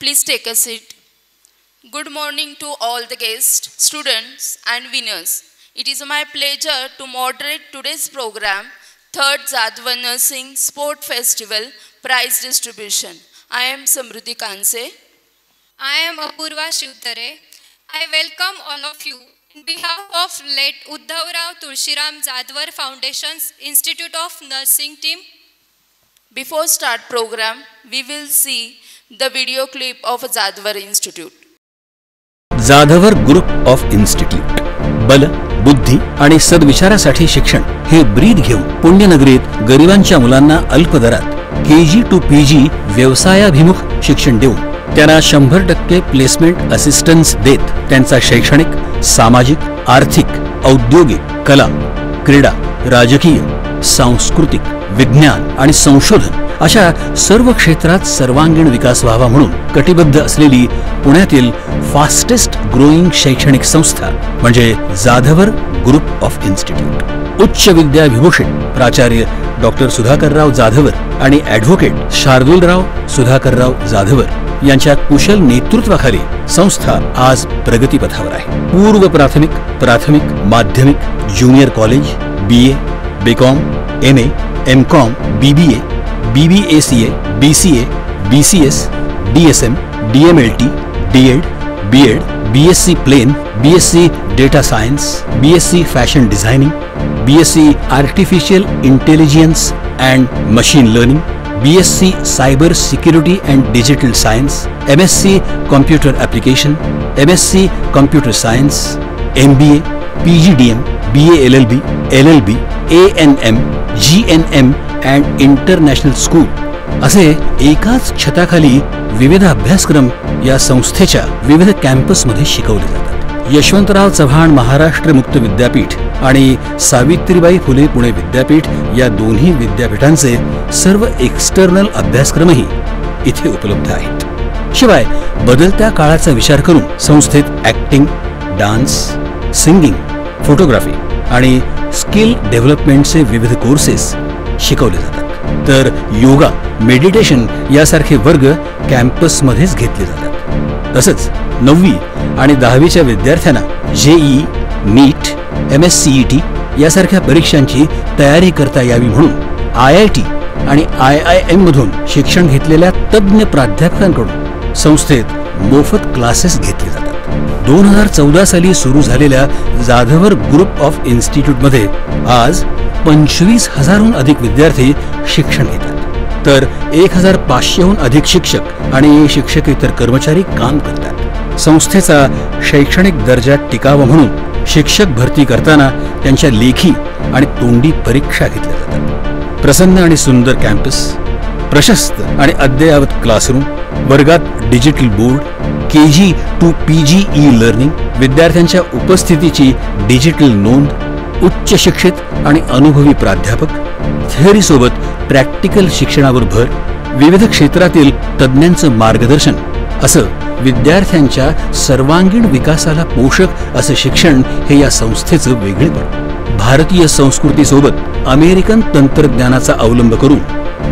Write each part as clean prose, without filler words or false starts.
Please take a seat. Good morning to all the guests, students and winners. It is my pleasure to moderate today's program, 3rd Jadhavar Nursing Sport Festival Prize Distribution. I am Samruddhi Kanse. I am Apurva Shivtare. I welcome all of you on behalf of late Uddhavrao Tulshiram Jadhavar Foundation's Institute of Nursing team. Before start program, we will see the video clip of Jadhavar Institute. Jadhavar group of institute बल बुद्धी आणि सद्विचारासाठी शिक्षण हे ब्रीद घेऊन पुण्यनगरीत गरिबांच्या मुलांना अल्प दरात KG to PG व्यवसायाभिमुख शिक्षण देऊन त्यांना 100% प्लेसमेंट असिस्टन्स देत त्यांचा शैक्षणिक, सामाजिक, आर्थिक, औद्योगिक, कला, क्रीडा, राजकीय, सांस्कृतिक, विज्ञान आणि संशोधन अशा सर्व क्षेत्रात सर्वांगीण विकास व्हावा म्हणून कटिबद्ध असलेली पुण्यातील फास्टेस्ट ग्रोईंग शैक्षणिक संस्था म्हणजे जाधवर ग्रुप ऑफ इन्स्टिट्यूट. उच्च विद्याविभूषित प्राचार्य डॉक्टर सुधाकरराव जाधवर आणि ॲडव्होकेट शार्दूलराव सुधाकरराव जाधवर यांच्या कुशल नेतृत्वाखाली संस्था आज प्रगतीपथावर आहे. पूर्व प्राथमिक, प्राथमिक, माध्यमिक, junior college, BA, BCom, MA, MCom, BBA, BBACA, BCA, BCS, DSM, DMLT, DEd, BEd, BSc Plain, BSc Data Science, BSc Fashion Designing, BSc Artificial Intelligence and Machine Learning, BSc Cyber Security and Digital Science, MSc Computer Application, MSc Computer Science, MBA, PGDM, BA LLB, LLB, ANM, GNM and International School असे एकाच छताखाली विविध अभ्यासक्रम या संस्थेच्या विविध कॅम्पसमध्ये शिकवले जातात. यशवंतराव चव्हाण महाराष्ट्र मुक्त विद्यापीठ आणि सावित्रीबाई फुले पुणे विद्यापीठ या दोन्ही विद्यापीठांचे सर्व एक्सटर्नल अभ्यासक्रमही इथे उपलब्ध आहेत. शिवाय बदलत्या काळाचा विचार करून संस्थेत ॲक्टिंग, डान्स, सिंगिंग, फोटोग्राफी आणि स्किल डेव्हलपमेंटचे विविध कोर्सेस शिकवले जातात. तर योगा, मेडिटेशन यासारखे वर्ग कॅम्पसमध्येच घेतले जातात. तसंच 9वी आणि 10वीच्या विद्यार्थ्यांना JEE, NEET, MSCET यासारख्या परीक्षांची तयारी करता यावी म्हणून IIT आणि IIM मधून शिक्षण घेतलेल्या तज्ज्ञ प्राध्यापकांकडून संस्थेत मोफत क्लासेस घेतले जातात. 2014 साली सुरू झालेल्या जाधवर ग्रुप ऑफ इन्स्टिट्यूटमध्ये आज 25,000हून अधिक विद्यार्थी शिक्षण घेतात. तर 1,500हून अधिक शिक्षक आणि शिक्षकेतर कर्मचारी काम करतात. संस्थेचा शैक्षणिक दर्जा टिकावा म्हणून शिक्षक भरती करताना त्यांच्या लेखी आणि तोंडी परीक्षा घेतल्या जातात. प्रसन्न आणि सुंदर कॅम्पस, प्रशस्त आणि अद्ययावत क्लासरूम, वर्गात digital board, KG to PG learning, विद्यार्थ्यांच्या उपस्थितीची डिजिटल नोंद, उच्च शिक्षित आणि अनुभवी प्राध्यापक, थिअरी सोबत प्रॅक्टिकल शिक्षणावर भर, विविध क्षेत्रातील तज्ज्ञांचं मार्गदर्शन असं विद्यार्थ्यांच्या सर्वांगीण विकासाला पोषक असं शिक्षण हे या संस्थेचं वेगळेपण. भारतीय संस्कृतीसोबत अमेरिकन तंत्रज्ञानाचा अवलंब करून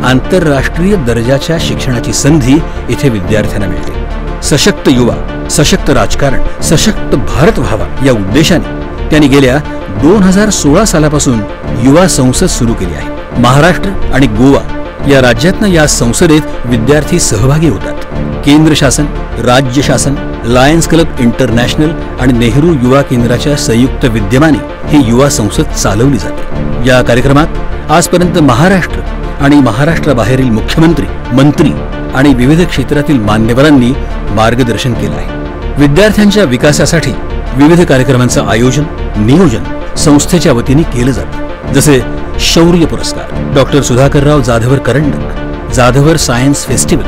आंतरराष्ट्रीय दर्जाच्या शिक्षणाची संधी इथे विद्यार्थ्यांना मिळते. सशक्त युवा, सशक्त राजकारण, सशक्त भारत व्हावा या उद्देशाने त्यांनी गेल्या 2016 सालापासून युवा संसद सुरू केली आहे. महाराष्ट्र आणि गोवा या राज्यातनं या संसदेत विद्यार्थी सहभागी होतात. केंद्र शासन, राज्य शासन, लायन्स क्लब इंटरनॅशनल आणि नेहरू युवा केंद्राच्या संयुक्त विद्यमाने ही युवा संसद चालवली जाते. या कार्यक्रमात आजपर्यंत महाराष्ट्र आणि महाराष्ट्राबाहेरील मुख्यमंत्री, मंत्री आणि विविध क्षेत्रातील मान्यवरांनी मार्गदर्शन केलं आहे. विद्यार्थ्यांच्या विकासासाठी विविध कार्यक्रमांचं आयोजन, नियोजन संस्थेच्या वतीने केलं जातं. जसे शौर्य पुरस्कार, डॉक्टर सुधाकरराव जाधवर करंडक, जाधवर सायन्स फेस्टिवल,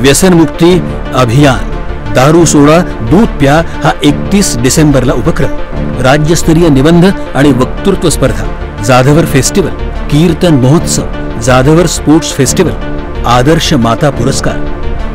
व्यसनमुक्ती अभियान, दारू सोडा दूध प्या हा 31 डिसेंबरला उपक्रम, राज्यस्तरीय निबंध आणि वक्तृत्व स्पर्धा, जाधवर फेस्टिवल, कीर्तन महोत्सव, जाधवर स्पोर्ट्स फेस्टिवल, आदर्श माता पुरस्कार,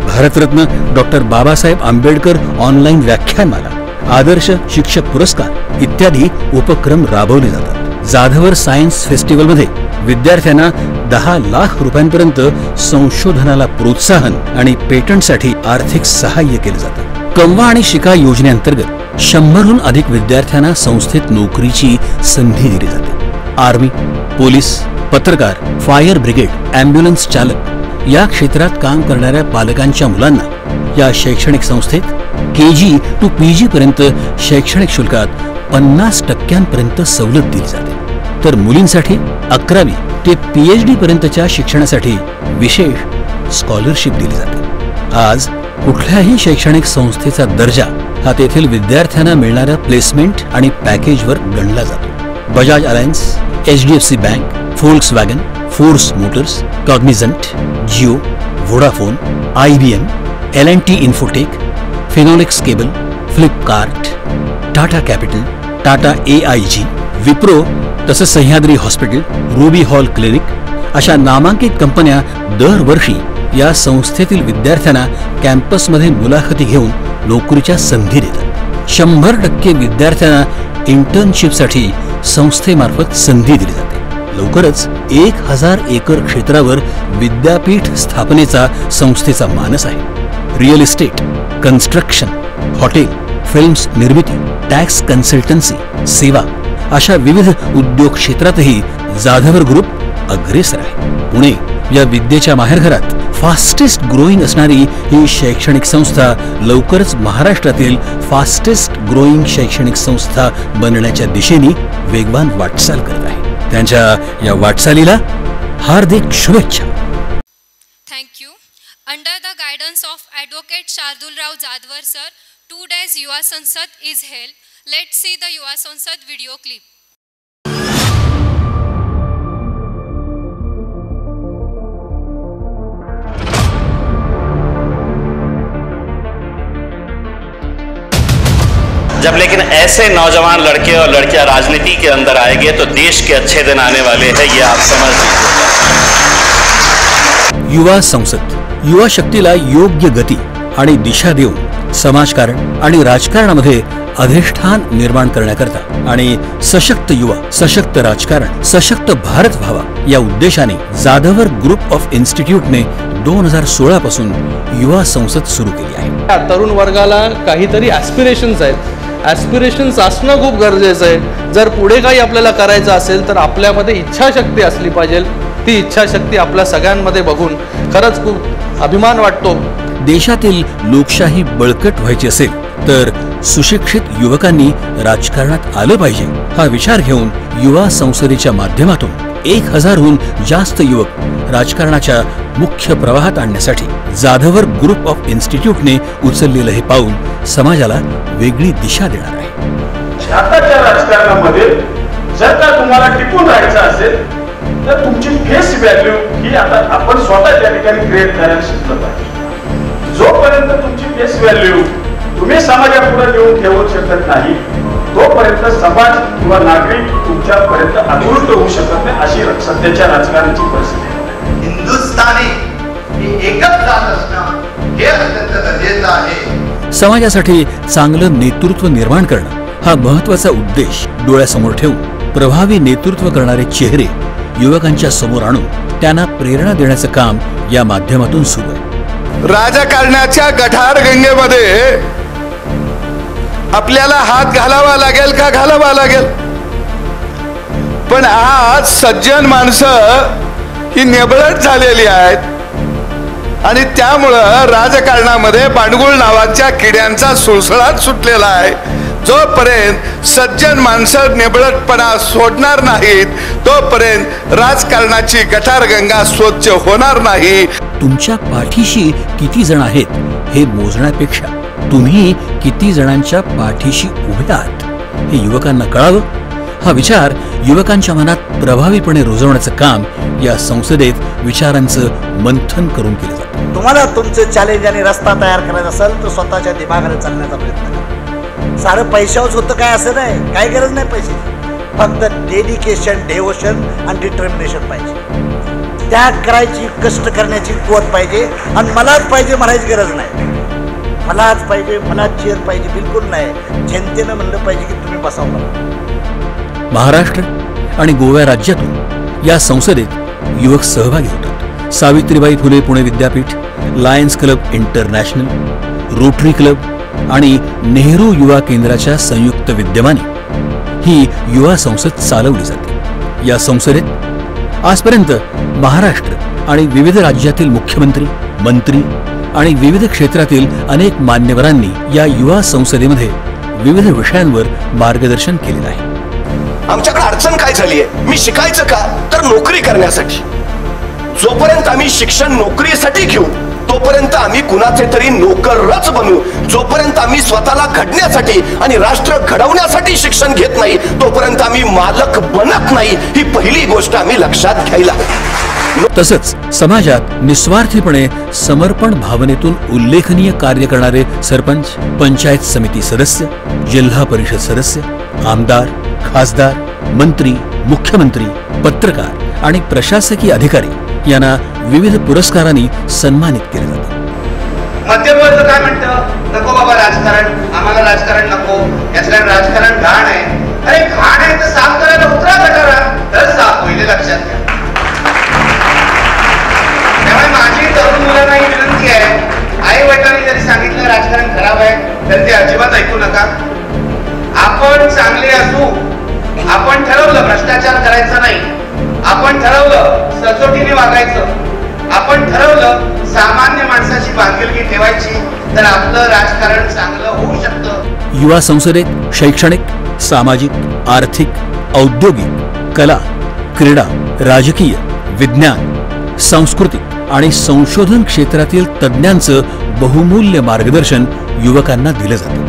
भारतरत्न डॉक्टर बाबासाहेब आंबेडकर ऑनलाईन व्याख्यानमाला, आदर्श शिक्षक पुरस्कार इत्यादी उपक्रम राबवले जातात. जाधवर सायन्स फेस्टिवलमध्ये विद्यार्थ्यांना 10 लाख रुपयांपर्यंत संशोधनाला प्रोत्साहन आणि पेटंटसाठी आर्थिक सहाय्य केलं जातं. कमवा आणि शिका योजनेअंतर्गत 100हून अधिक विद्यार्थ्यांना संस्थेत नोकरीची संधी दिली जाते. आर्मी, पोलीस, पत्रकार, फायर ब्रिगेड, अँब्युलन्स चालक या क्षेत्रात काम करणाऱ्या पालकांच्या मुलांना या शैक्षणिक संस्थेत KG to PG पर्यंत शैक्षणिक शुल्कात 50% सवलत दिली जाते. तर मुलींसाठी 11वी ते PhD पर्यंतच्या शिक्षणासाठी विशेष स्कॉलरशिप दिली जाते. आज कुठल्याही शैक्षणिक संस्थेचा दर्जा हा तेथील विद्यार्थ्यांना मिळणाऱ्या प्लेसमेंट आणि पॅकेजवर गणला जातो. Bajaj Allianz, HDFC Bank, Volkswagen, Force Motors, Cognizant, Jio, Vodafone, IBM, L&T Infotech, Finolex Cable, Flipkart, Tata Capital, Tata AIG, Wipro तसंच Sahyadri Hospital, Ruby Hall Clinic अशा नामांकित कंपन्या दरवर्षी या संस्थेतील विद्यार्थ्यांना कॅम्पसमध्ये मुलाखती घेऊन नोकरीच्या संधी देतात. 100% विद्यार्थ्यांना इंटर्नशिपसाठी संस्थेमार्फत संधी दिली जाते. लवकरच 1000 एकर क्षेत्रावर विद्यापीठ स्थापनेचा संस्थेचा मानस आहे. Real estate, construction, hotel, films निर्मिती, टॅक्स कन्सल्टन्सी, सेवा अशा विविध उद्योग क्षेत्रातही जाधवर ग्रुप अग्रेसर आहे. पुणे या विद्येच्या माहेरघरात फास्टेस्ट ग्रोईंग असणारी ही शैक्षणिक संस्था लवकरच महाराष्ट्रातील फास्टेस्ट ग्रोईंग शैक्षणिक संस्था बनण्याच्या दिशेने वेगवान वाटचाल करत आहे. त्यांच्या या वाटचालीला हार्दिक शुभेच्छा. Thank you. Under the guidance of Advocate Shardulrao Jadwar sir, 2 days Yuva Sansad is held. Let's see the Yuva Sansad video clip. जब लेकिन ऐसे नौजवान लड़के और लड़कियां राजनीति के अंदर आएंगे तो देश के अच्छे दिन आने वाले हैं, ये आप समझ लीजिए. युवा संसद युवा शक्तीला योग्य गती आणि दिशा देऊन समाजकारण आणि राजकारणामध्ये अधिष्ठान निर्माण करण्याकरता आणि सशक्त युवा, सशक्त राजकारण, सशक्त भारत व्हावा या उद्देशाने जाधवर ग्रुप ऑफ इन्स्टिट्यूटने 2016 पासून युवा संसद सुरू केली आहे. तरुण वर्गाला काहीतरी ॲस्पिरेशन्स आहेत. ॲस्पिरेशन्स असणं खूप गरजेचं आहे. जर पुढे काही आपल्याला करायचं असेल तर आपल्यामध्ये इच्छाशक्ती असली पाहिजे. ती इच्छाशक्ती आपल्या सगळ्यांमध्ये बघून खरंच खूप अभिमान वाटतो. देशातील लोकशाही बळकट व्हायची असेल तर सुशिक्षित युवकांनी राजकारणात आलं पाहिजे हा विचार घेऊन युवा संसदेच्या माध्यमातून 1000हून जास्त युवक राजकारणाच्या मुख्य प्रवाहात आणण्यासाठी जाधवर ग्रुप ऑफ इन्स्टिट्यूटने उचललेलं हे पाऊल समाजाला वेगळी दिशा देणार आहे. आताच्या राजकारणामध्ये जर का तुम्हाला टिकून राहायचं असेल तर तुमची फेस व्हॅल्यू ही आता आपण स्वतः त्या ठिकाणी क्रिएट करायला शिकलं पाहिजे. जोपर्यंत तुमची फेस व्हॅल्यू तुम्ही समाजापुढे घेऊन ठेवू शकत नाही तोपर्यंत समाज किंवा नागरिक तुमच्यापर्यंत आकृष्ट होऊ शकत नाही. अशी सध्याच्या राजकारणाची परिस्थिती आहे. हिंदुस्थानी ही एकच जात असणं हे अत्यंत गरजेचं आहे. समाजासाठी चांगलं नेतृत्व निर्माण करणं हा महत्वाचा उद्देश डोळ्यासमोर ठेवून प्रभावी नेतृत्व करणारे चेहरे युवकांच्या समोर आणून त्यांना प्रेरणा देण्याचं काम या माध्यमातून सुरू आहे. राजकारणाच्या गठार गंगेमध्ये आपल्याला हात घालावा लागेल का घालावा लागेल. पण आज सज्जन माणसं ही निबळत झालेली आहेत आणि त्यामुळं राजकारणामध्ये बांडगुळ नावाच्या किड्यांचा सुळसुळाट सुटलेला आहे. जोपर्यंत सज्जन माणसं निबळटपणा सोडणार नाहीत तोपर्यंत राजकारणाची गटारगंगा स्वच्छ होणार नाही. तुमच्या पाठीशी किती जण आहेत हे मोजण्यापेक्षा तुम्ही किती जणांच्या पाठीशी उभे आहात हे युवकांना कळावं हा विचार युवकांच्या मनात प्रभावीपणे रुजवण्याचं काम या संसदेत विचारांचं मंथन करून केलं जातं. तुम्हाला तुमचे चॅलेंज आणि रस्ता तयार करायचा असेल तर स्वतःच्या दिमागाने चालण्याचा प्रयत्न करा. सारं पैशावरच होतं काय असं नाही, काही गरज नाही पैशाची. फक्त डेडिकेशन, डेवोशन आणि डिटर्मिनेशन पाहिजे. त्याग करायची, कष्ट करण्याची कुवत पाहिजे. आणि मलाच पाहिजे म्हणायची गरज नाही. मलाच पाहिजे, मलाच चेअर पाहिजे बिलकुल नाही. जनतेनं म्हणलं पाहिजे की तुम्ही बसावं. महाराष्ट्र आणि गोवा राज्यातून या संसदेत युवक सहभागी होतात. Savitribai Phule Pune Vidyapeeth, lions club international, rotary club आणि नेहरू युवा केंद्राच्या संयुक्त विद्यमाने ही युवा संसद चालवली जाते. या संसदेत आजपर्यंत महाराष्ट्र आणि विविध राज्यातील मुख्यमंत्री, मंत्री आणि विविध क्षेत्रातील अनेक मान्यवरांनी या युवा संसदेमध्ये विविध विषयांवर मार्गदर्शन केलेलं आहे. आमच्याकडे अडचण काय झाली आहे? मी शिकायचं का? तर नोकरी करण्यासाठी. जोपर्यंत आम्ही शिक्षण नोकरीसाठी घेऊ तोपर्यंत आम्ही कुणाचे तरी नोकरच बनू. जोपर्यंत आम्ही स्वतःला घडण्यासाठी आणि राष्ट्र घडवण्यासाठी शिक्षण घेत नाही तोपर्यंत आम्ही मालक बनत नाही. ही पहिली गोष्ट आम्ही लक्षात घ्यायला. तसंच समाजात निस्वार्थीपणे समर्पण भावनेतून उल्लेखनीय कार्य करणारे सरपंच, पंचायत समिती सदस्य, जिल्हा परिषद सदस्य, आमदार, खासदार, मंत्री, मुख्यमंत्री, पत्रकार आणि प्रशासकीय अधिकारी यांना विविध पुरस्कारांनी सन्मानित केले जाते. मध्यवर्ग काय म्हणतं? नको बाबा राजकारण, आम्हाला राजकारण नको, याचं राजकारण घाण आहे. अरे घाण आहे तर साफ करायला उतरा गटारात, तर साफ होईल, लक्षात घ्या. त्यामुळे माझी तरुण मुलांना ही विनंती आहे, आई वडिलांनी जरी सांगितलं राजकारण खराब आहे तर ते अजिबात ऐकू नका. आपण चांगले असू, आपण ठरवलं भ्रष्टाचार करायचा नाही, आपण ठरवलं सचोटीने वागायचं, आपण ठरवलं सामान्य माणसाची बांधिलकी ठेवायची, तर आपलं राजकारण चांगलं होऊ शकतं. युवा संसदेत शैक्षणिक, सामाजिक, आर्थिक, औद्योगिक, कला, क्रीडा, राजकीय, विज्ञान, सांस्कृतिक आणि संशोधन क्षेत्रातील तज्ज्ञांचं बहुमूल्य मार्गदर्शन युवकांना दिलं जातं.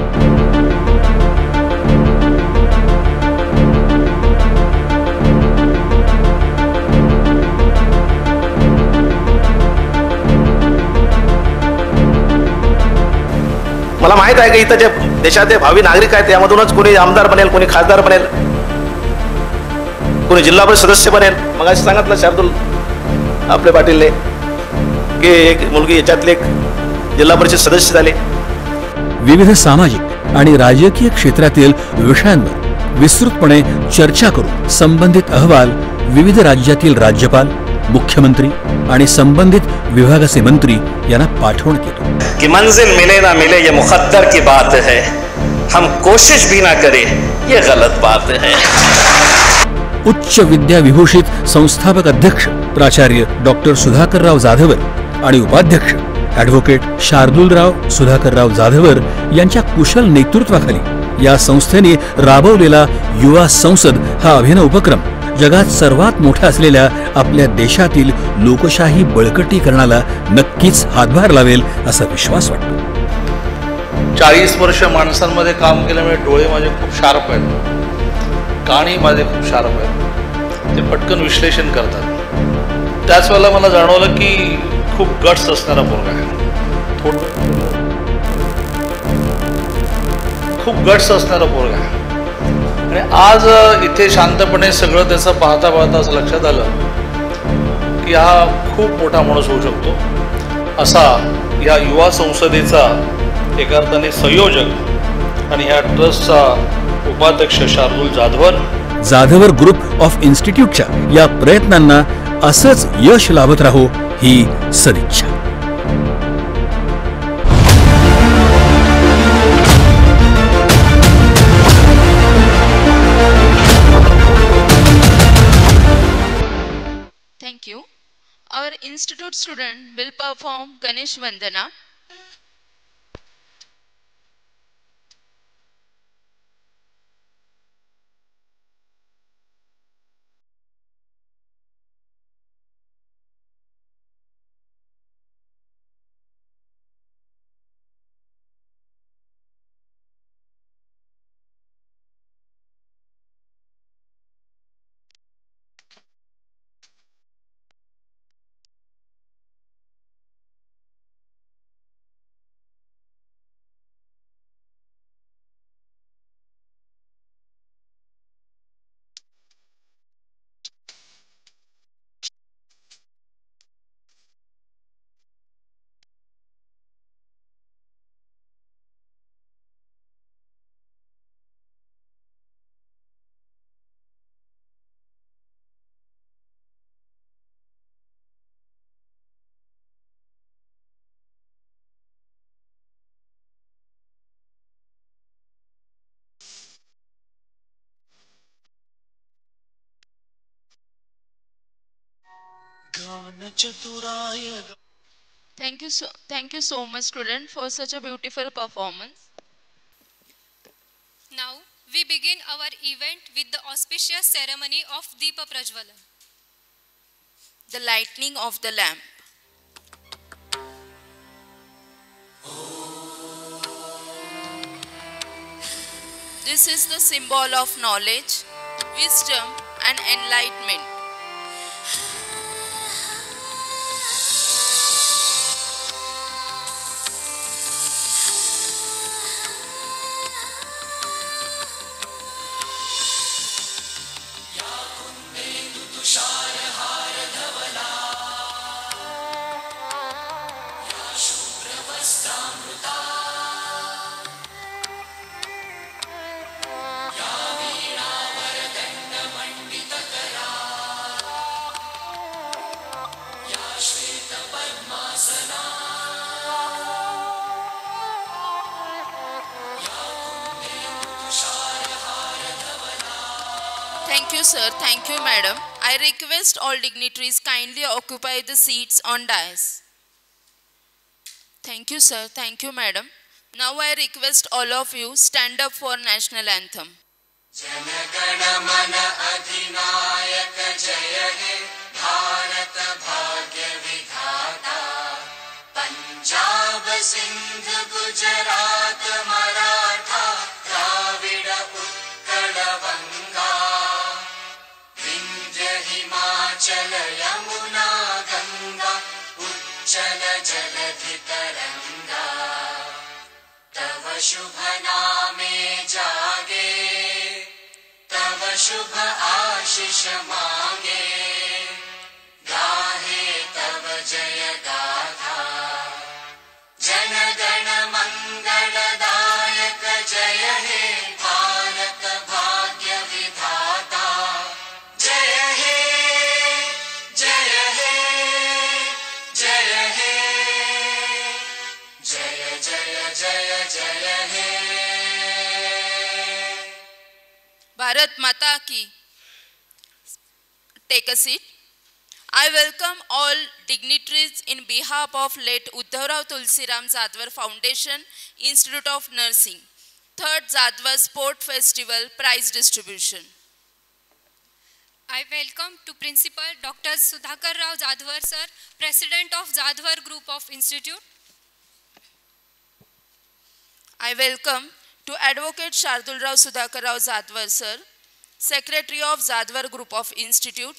मला माहित आहे की इथं जे देशाचे भावी नागरिक आहेत त्यामधूनच कोणी आमदार बनेल, कोणी खासदार बनेल, कोणी जिल्हा परिषद सदस्य बनेल. मग असं सांगितलं शार्दूल आपले पाटीलने की एक मुलगी याच्यातले एक जिल्हा परिषद सदस्य झाले. विविध सामाजिक आणि राजकीय क्षेत्रातील विषयांवर विस्तृतपणे चर्चा करून संबंधित अहवाल विविध राज्यातील राज्यपाल, मुख्यमंत्री आणि संबंधित विभागाचे मंत्री यांना पाठवण्यात येतो. कि मंजिल मिले ना मिले ये मुकद्दर की बात है, हम कोशिश भी ना करें ये गलत बात है. उच्च विद्या विभूषित संस्थापक अध्यक्ष प्राचार्य डॉक्टर सुधाकरराव जाधवर आणि उपाध्यक्ष ॲडव्होकेट शार्दूलराव सुधाकरराव जाधवर यांच्या कुशल नेतृत्वाखाली या संस्थेने राबवलेला युवा संसद हा अभिनव उपक्रम जगात सर्वात मोठा असलेल्या आपल्या देशातील लोकशाही बळकटीकरणाला नक्कीच हातभार लावेल असा विश्वास वाटतो. 40 वर्ष माणसांमध्ये काम केल्यामुळे डोळे माझे खूप शार्प आहेत, कानही माझे खूप शार्प आहेत, ते पटकन विश्लेषण करतात. त्याच वेळेला मला जाणवलं की खूप गट्स असणारा मुलगा आहे, खूप गट्स असणारा मुलगा आहे. आणि आज इथे शांतपणे सगळं त्याचं पाहता पाहता असं लक्षात आलं की हा खूप मोठा माणूस होऊ शकतो. असा या युवा संसदेचा एका अर्थाने संयोजक आणि ह्या ट्रस्टचा उपाध्यक्ष शार्दूल जाधवर ग्रुप ऑफ इन्स्टिट्यूटच्या या प्रयत्नांना असंच यश लाभत राहो ही सदिच्छा. Thank you. Our institute student will perform Ganesh Vandana. Thank you so much, student, for such a beautiful performance. Now we begin our event with the auspicious ceremony of Deepa Prajwalan. The lightning of the lamp. This is the symbol of knowledge, wisdom, and enlightenment. Thank you, sir. Thank you, madam. I request all dignitaries kindly occupy the seats on dais. Thank you, sir. Thank you, madam. Now I request all of you stand up for national anthem. जनगण मन अधिनायक जय हे भारत भाग्य विधाता पंजाब सिंध गुजरात मराठा द्राविड़ उत्कल बंगा विंध्य हिमाचल यमुना गंगा उज्जल जलधि तरंगा तव शुभ नामे जागे तव शुभ आशीष मांगे गाहे तव जय गाथा जन गण मंगलदायक जय हे भारत भाग्य विधाता जय हे जय हे जय हे जय जय जय जय हे Bharat Mata ki. Take a seat. I welcome all dignitaries in behalf of late Uddhavrao Tulsiram Jadwar Foundation, Institute of Nursing. Third Jadwar Sport Festival Prize Distribution. I welcome to Principal Dr. Sudhakar Rao Jadwar sir, President of Jadwar Group of Institute. I welcome to Advocate Shardul Rao Sudhakar Rao Jadwar sir, Secretary of Jadwar Group of Institute.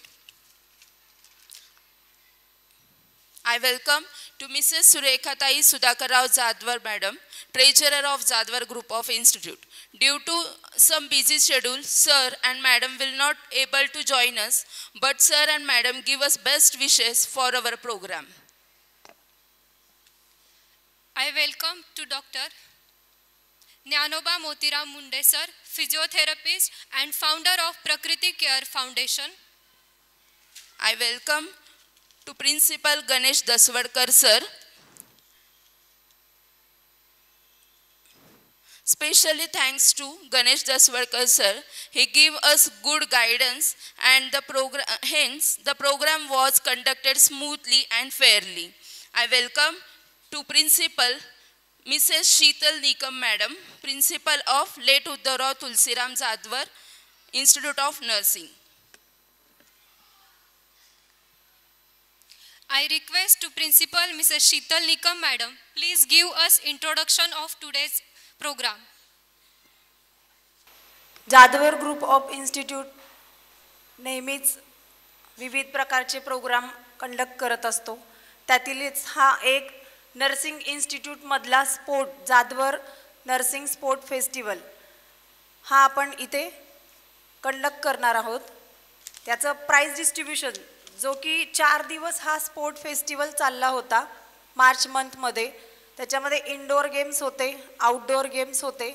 I welcome to Mrs. Surekha Tai Sudhakar Rao Jadwar Madam, Treasurer of Jadwar Group of Institute. Due to some busy schedule, sir and madam will not able to join us, but sir and madam give us best wishes for our program. I welcome to Dr. Jnanoba Motiram Munde sir, physiotherapist and founder of Prakriti Care Foundation. I welcome to Principal Ganesh Daswadkar sir. Specially thanks to Ganesh Daswadkar sir. He gave us good guidance and hence the program was conducted smoothly and fairly. I welcome to Principal Mrs. Sheetal Nikam Madam, Principal of late Uddhavrao Tulsiram Jadwar, Institute of Nursing. I request to Principal Mrs. Sheetal Nikam Madam, please give us introduction of today's program. Jadhavar group of institute नेहमीच विविध प्रकारचे programme conduct करत असतो. त्यातीलच हा एक nursing इन्स्टिट्यूटमधला sport Jadhavar nursing sport festival हा आपण इथे कंडक्ट करणार आहोत. त्याचं प्राइज डिस्ट्रीब्युशन जो की 4 दिवस हा स्पोर्ट फेस्टिवल चालला होता मार्च मंथमध्ये. त्याच्यामध्ये इनडोअर गेम्स होते, आउटडोअर गेम्स होते.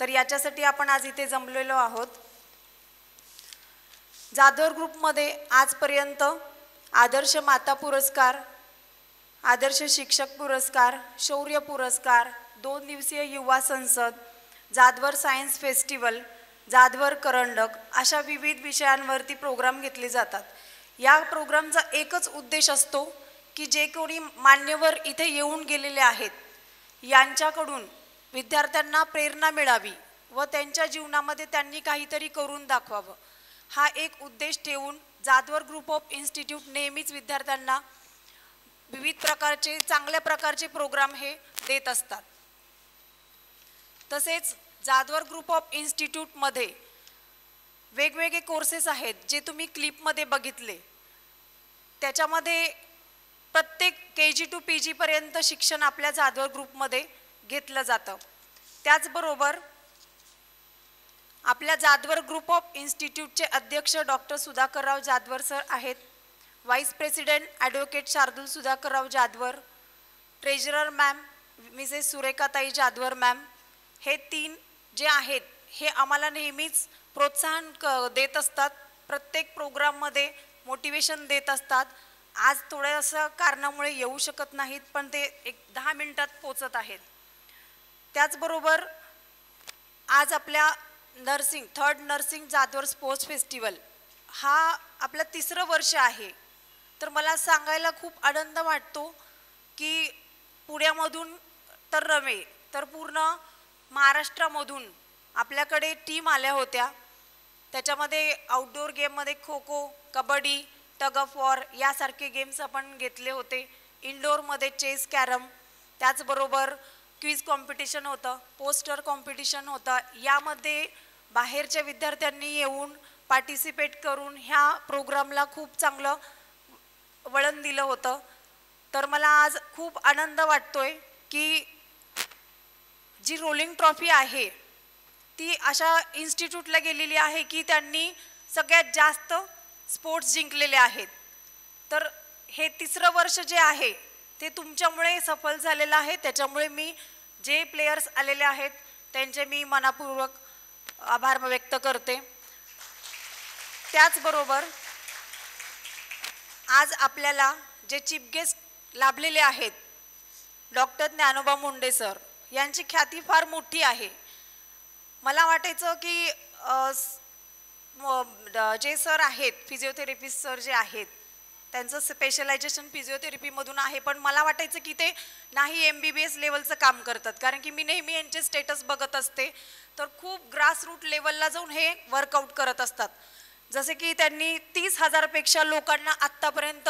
तर याच्यासाठी आपण आज इथे जमलेलो आहोत. जादवर ग्रुपमध्ये आजपर्यंत आदर्श माता पुरस्कार, आदर्श शिक्षक पुरस्कार, शौर्य पुरस्कार, 2 दिवसीय युवा संसद, जादवर सायन्स फेस्टिवल, जादवर करंडक अशा विविध विषयांवरती प्रोग्राम घेतले जातात. या प्रोग्रामचा एकच उद्देश असतो की जे कोणी मान्यवर इथे येऊन गेलेले आहेत यांच्याकडून विद्यार्थ्यांना प्रेरणा मिळावी व त्यांच्या जीवनामध्ये त्यांनी काहीतरी करून दाखवावं, हा एक उद्देश ठेवून जाधवर ग्रुप ऑफ इन्स्टिट्यूट नेहमीच विद्यार्थ्यांना विविध प्रकारचे चांगल्या प्रकारचे प्रोग्राम हे देत असतात. तसेच जाधवर ग्रुप ऑफ इन्स्टिट्यूटमध्ये वेगवेगळे कोर्सेस आहेत जे तुम्ही क्लिपमध्ये बघितले. त्याच्यामध्ये प्रत्येक KG to PG पर्यंत शिक्षण आपल्या जाधवर ग्रुपमध्ये घेतलं जातं. त्याचबरोबर आपल्या जाधवर ग्रुप ऑफ इन्स्टिट्यूटचे अध्यक्ष डॉक्टर सुधाकरराव जाधवर सर आहेत, vice president advocate Shardul Sudhakarrao Jadhavar, treasurer ma'am Mrs सुरेखाताई जाधवर मॅम, हे 3 जे आहेत हे आम्हाला नेहमीच प्रोत्साहन देत असतात, प्रत्येक प्रोग्राममध्ये मोटिवेशन देत असतात. आज थोडंसं कारणामुळे येऊ शकत नाहीत पण ते 10 मिनिटात पोचत आहेत. त्याचबरोबर आज आपल्या third nursing Jadhavar sports festival हा आपलं 3रं वर्ष आहे. तर मला सांगायला खूप आनंद वाटतो की पुण्यामधून तर नव्हे तर पूर्ण महाराष्ट्रामधून आपल्याकडे टीम आल्या होत्या. त्याच्यामध्ये आउटडोअर गेममध्ये kho kho, kabaddi, tug of war यासारखे गेम्स आपण घेतले होते. इनडोअरमध्ये चेस, कॅरम, त्याचबरोबर क्विज कॉम्पिटिशन होतं, पोस्टर कॉम्पिटिशन होतं. यामध्ये बाहेरच्या विद्यार्थ्यांनी येऊन पार्टिसिपेट करून ह्या प्रोग्रामला खूप चांगलं वळण दिलं होतं. तर मला आज खूप आनंद वाटतोय की जी रोलिंग ट्रॉफी आहे ती अशा इन्स्टिट्यूटला गेलेली आहे की त्यांनी सगळ्यात जास्त स्पोर्ट्स जिंकलेले आहेत. तर हे 3रं वर्ष जे आहे ते तुमच्यामुळे सफल झालेलं आहे. त्याच्यामुळे मी जे प्लेयर्स आलेले आहेत त्यांचे मी मनापूर्वक आभार व्यक्त करते. त्याचबरोबर आज आपल्याला जे चीफ गेस्ट लाभलेले आहेत डॉक्टर ज्ञानोबा मुंडे सर, यांची ख्याती फार मोठी आहे. मला वाटायचं की जे सर आहेत फिजिओथेरपिस्ट सर जे आहेत त्यांचं स्पेशलायझेशन फिजिओथेरपीमधून आहे, पण मला वाटायचं की ते नाही MBBS लेवलचं काम करतात, कारण की मी नेहमी यांचे स्टेटस बघत असते तर खूप ग्रासरूट लेवलला जाऊन हे वर्कआउट करत असतात. जसे की त्यांनी 30,000पेक्षा लोकांना आत्तापर्यंत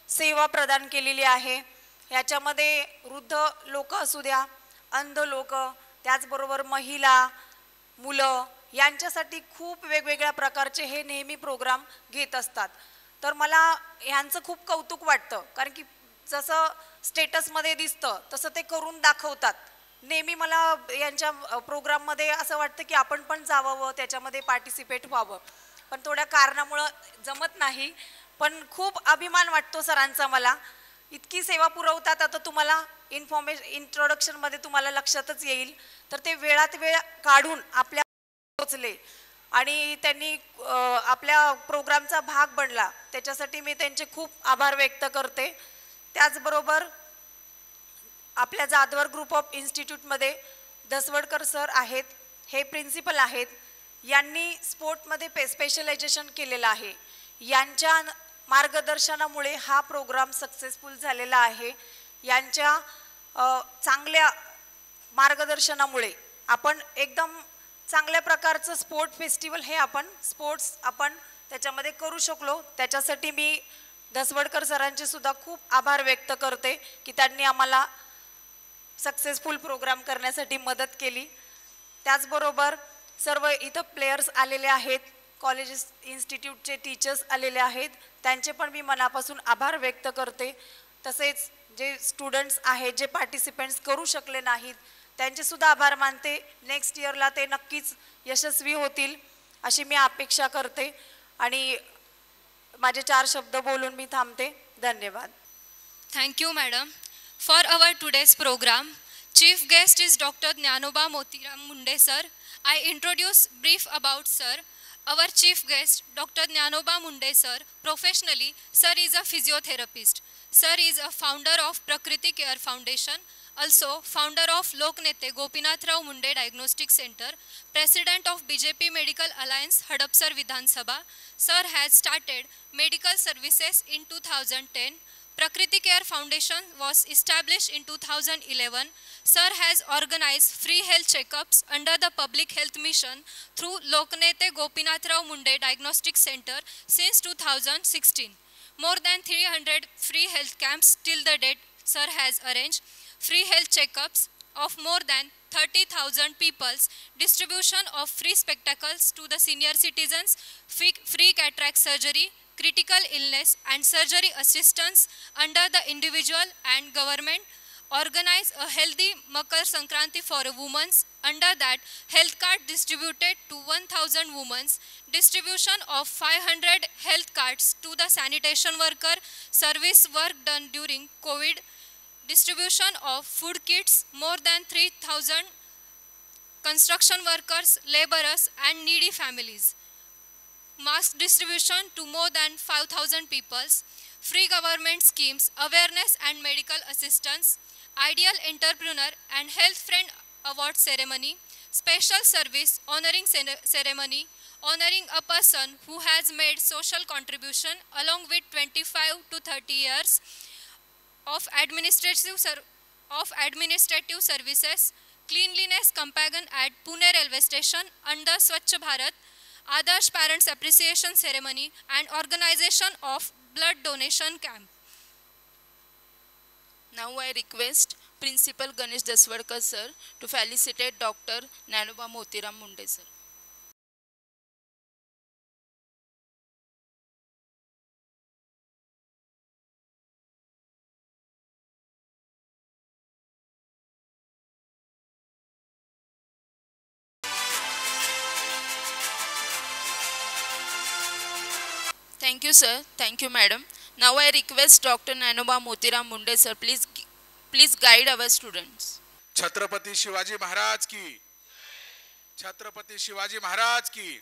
सेवा प्रदान केलेली आहे. याच्यामध्ये वृद्ध लोक असू द्या, अंध लोक, त्याचबरोबर महिला, मुलं यांच्यासाठी खूप वेगवेगळ्या प्रकारचे हे नेहमी प्रोग्राम घेत असतात. तर मला ह्यांचं खूप कौतुक वाटतं, कारण की जसं स्टेटसमध्ये दिसतं तसं ते करून दाखवतात. नेहमी मला यांच्या प्रोग्राममध्ये असं वाटतं की आपण पण जावं, त्याच्यामध्ये पार्टिसिपेट व्हावं, पण थोड्या कारणामुळं जमत नाही. पण खूप अभिमान वाटतो सरांचा मला. इतकी सेवा पुरवतात. आता तुम्हाला इंट्रोडक्शनमध्ये तुम्हाला लक्षातच येईल. तर ते वेळात वेळ काढून आपल्या पोचले आणि त्यांनी आपल्या प्रोग्रामचा भाग बनला, त्याच्यासाठी मी त्यांचे खूप आभार व्यक्त करते. त्याचबरोबर आपल्या जाधवर ग्रुप ऑफ इन्स्टिट्यूटमध्ये दसवडकर सर आहेत, हे प्रिन्सिपल आहेत. यांनी स्पोर्टमध्ये स्पेशलायझेशन केलेलं आहे. यांच्या मार्गदर्शनामुळे हा प्रोग्राम सक्सेसफुल झालेला आहे. यांच्या चांगल्या मार्गदर्शनामुळे आपण एकदम चांगल्या प्रकारचं स्पोर्ट फेस्टिवल हे स्पोर्ट्स आपण त्याच्यामध्ये करू शकलो. त्याच्यासाठी मी दसवडकर सरांचे सुद्धा खूप आभार व्यक्त करते की त्यांनी आम्हाला सक्सेसफुल प्रोग्राम करण्यासाठी मदत केली. त्याचबरोबर सर्व इथं प्लेयर्स आलेले आहेत, कॉलेजेस इन्स्टिट्यूटचे टीचर्स आलेले आहेत, त्यांचे पण मी मनापासून आभार व्यक्त करते. तसेच जे स्टुडंट्स आहेत, जे पार्टिसिपेंट्स करू शकले नाहीत, त्यांचे सुद्धा आभार मानते. नेक्स्ट इयरला ते नक्कीच यशस्वी होतील अशी मी अपेक्षा करते. आणि माझे 4 शब्द बोलून मी थांबते. धन्यवाद. Thank you, madam. For our today's program, chief guest is Dr. Jnanoba Motiram Munde sir. I introduce brief about sir. Our chief guest, Dr. Jnanoba Munde sir, professionally, sir is a physiotherapist. Sir is a founder of Prakriti Care Foundation, Also, founder of Loknete Gopinath Rao Munde Diagnostic Center, president of BJP Medical Alliance Hadapsar Vidhan Sabha, sir has started medical services in 2010. Prakriti Care Foundation was established in 2011. Sir has organized free health checkups under the Public Health Mission through Loknete Gopinath Rao Munde Diagnostic Center since 2016. More than 300 free health camps till the date sir has arranged. Free health checkups of more than 30,000 peoples, distribution of free spectacles to the senior citizens, free cataract surgery, critical illness and surgery assistance under the individual and government, organize a healthy Makar Sankranti for women, under that health card distributed to 1,000 women, distribution of 500 health cards to the sanitation worker, service work done during COVID, distribution of food kits, more than 3,000 construction workers, laborers and needy families. Mask distribution to more than 5,000 peoples, free government schemes, awareness and medical assistance, ideal entrepreneur and health friend award ceremony, special service honoring ceremony, honoring a person who has made social contribution along with 25 to 30 years of administrative services, cleanliness campaign at Pune railway station under Swachh Bharat, Adarsh Parents Appreciation Ceremony and organization of blood donation camp. Now I request Principal Ganesh Daswadkar sir to felicitate Dr. Nanoba Motiram Munde sir. Thank you sir. Thank you madam. Now I request Dr. Nanoba Motiram Munde sir, please guide our students. Chhatrapati Shivaji Maharaj की, छत्रपति शिवाजी महाराज की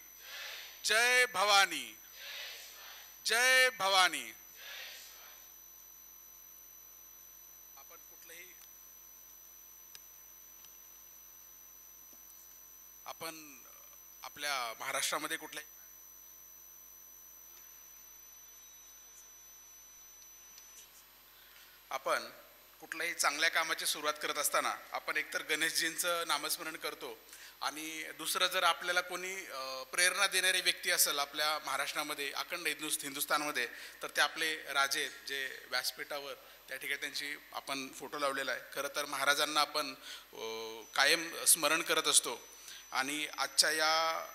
जय भवानी, जय भवानी. आपण आपल्या महाराष्ट्रामध्ये कुठले आपण कुठल्याही चांगल्या कामाची सुरुवात करत असताना आपण एकतर गणेशजींचं नामस्मरण करतो आणि दुसरं जर आपल्याला कोणी प्रेरणा देणारी व्यक्ती असेल आपल्या महाराष्ट्रामध्ये अखंड हिंदुस्थानमध्ये तर ते आपले राजे जे व्यासपीठावर त्या ठिकाणी त्यांची आपण फोटो लावलेला आहे. खरं तर महाराजांना आपण कायम स्मरण करत असतो आणि आजच्या या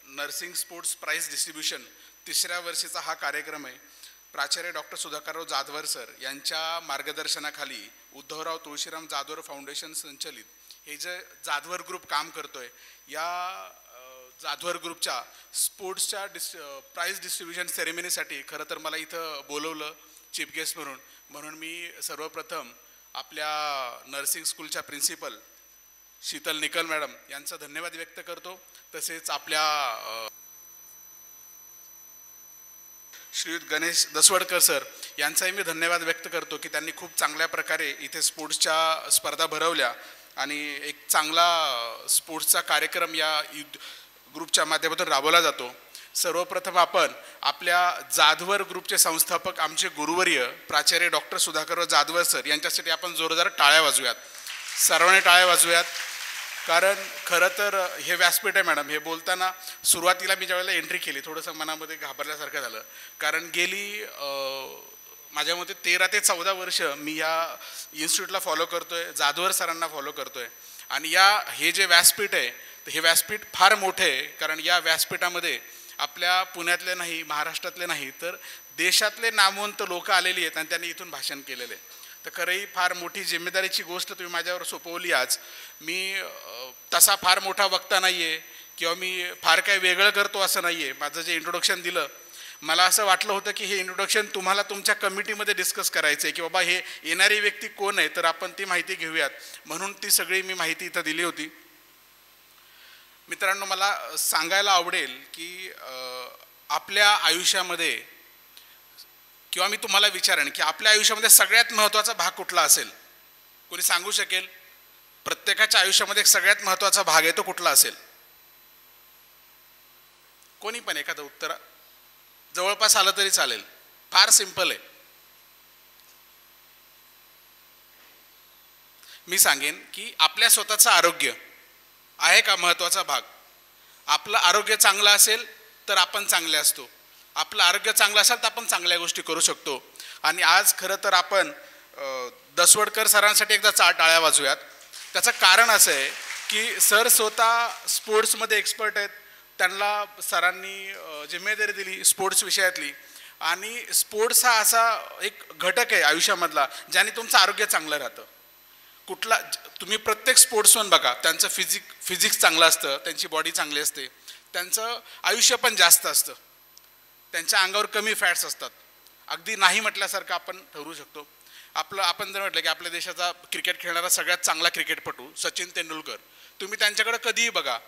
नर्सिंग स्पोर्ट्स प्राइज डिस्ट्रीब्युशन 3ऱ्या वर्षीचा हा कार्यक्रम आहे. प्राचार्य डॉक्टर सुधाकरराव जाधवर सर यांच्या मार्गदर्शनाखाली उद्धवराव तुळशीराम जाधवर फाउंडेशन संचलित हे जे जाधवर ग्रुप काम करतोय या जाधवर ग्रुपच्या स्पोर्ट्सच्या प्राइज डिस्ट्रीब्युशन सेरेमनीसाठी खरं तर मला इथं बोलवलं चीफ गेस्ट म्हणून मी सर्वप्रथम आपल्या नर्सिंग स्कूलच्या प्रिन्सिपल शीतल निकल मॅडम यांचा धन्यवाद व्यक्त करतो. तसेच आपल्या श्रीयुत गणेश दसवडकर सर यांचाही मी धन्यवाद व्यक्त करतो की त्यांनी खूप चांगल्या प्रकारे इथे स्पोर्ट्सच्या स्पर्धा भरवल्या आणि एक चांगला स्पोर्ट्सचा कार्यक्रम या ग्रुपच्या माध्यमातून राबवला जातो. सर्वप्रथम आपण आपल्या जाधवर ग्रुपचे संस्थापक आमचे गुरुवर्य प्राचार्य डॉक्टर सुधाकरराव जाधवर सर यांच्यासाठी आपण जोरदार टाळ्या वाजवूयात, सर्वांनी टाळ्या वाजवूयात. कारण खरं तर हे व्यासपीठ आहे मॅडम. हे बोलताना सुरुवातीला मी ज्यावेळेला एंट्री केली थोडंसं मनामध्ये घाबरल्यासारखं झालं कारण गेली माझ्या मते 13 ते 14 वर्ष मी या इन्स्टिट्यूटला फॉलो करतोय, जाधवर सरांना फॉलो करतोय आणि हे जे व्यासपीठ आहे हे व्यासपीठ फार मोठे आहे. कारण या व्यासपीठामध्ये आपल्या पुण्यातले नाही, महाराष्ट्रातले नाही तर देशातले नामवंत लोक आलेली आहेत आणि त्यांनी इथून भाषण केलेले आहे. तर खरंही फार मोठी जिम्मेदारीची गोष्ट तुम्ही माझ्यावर सोपवली आज. मी तसा फार मोठा वक्ता नाही आहे किंवा मी फार काय वेगळं करतो असं नाही आहे. माझं जे इंट्रोडक्शन दिलं मला असं वाटलं होतं की हे इंट्रोडक्शन तुम्हाला तुमच्या कमिटीमध्ये डिस्कस करायचं आहे की बाबा हे येणारी व्यक्ती कोण आहे तर आपण ती माहिती घेऊयात म्हणून ती सगळी मी माहिती इथं दिली होती. मित्रांनो, मला सांगायला आवडेल की आपल्या आयुष्यामध्ये किंवा मी तुम्हाला विचारेन की आपल्या आयुष्यामध्ये सगळ्यात महत्त्वाचा भाग कुठला असेल? कोणी सांगू शकेल प्रत्येकाच्या आयुष्यामध्ये एक सगळ्यात महत्त्वाचा भाग आहे तो कुठला असेल? कोणी पण एखादं उत्तर जवळपास आलं तरी चालेल, फार सिंपल आहे. मी सांगेन की आपल्या स्वतःचं आरोग्य आहे का महत्त्वाचा भाग. आपलं आरोग्य चांगलं असेल तर आपण चांगले असतो, आपलं आरोग्य चांगलं असेल तर आपण चांगल्या गोष्टी करू शकतो. आणि आज खरं तर आपण दसवडकर सरांसाठी एकदा टाळ्या वाजूयात. त्याचं कारण असं आहे की सर स्वतः स्पोर्ट्समध्ये एक्सपर्ट आहेत. त्यांना सरांनी जिम्मेदारी दिली स्पोर्ट्स विषयातली, आणि स्पोर्ट्स हा असा एक घटक आहे आयुष्यामधला ज्याने तुमचं आरोग्य चांगलं राहतं. कुठला तुम्ही प्रत्येक स्पोर्ट्समन बघा, त्यांचं फिजिक्स चांगलं असतं, त्यांची बॉडी चांगली असते, त्यांचं आयुष्य पण जास्त असतं, त्यांच्या अंगावर कमी फॅट्स असतात. अगदी नाही म्हटल्यासारखं आपण ठरवू शकतो. आपण जर म्हटलं की आपल्या देशाचा क्रिकेट खेळणारा सगळ्यात चांगला क्रिकेटपटू सचिन तेंडुलकर, तुम्ही त्यांच्याकडे कधीही बघा,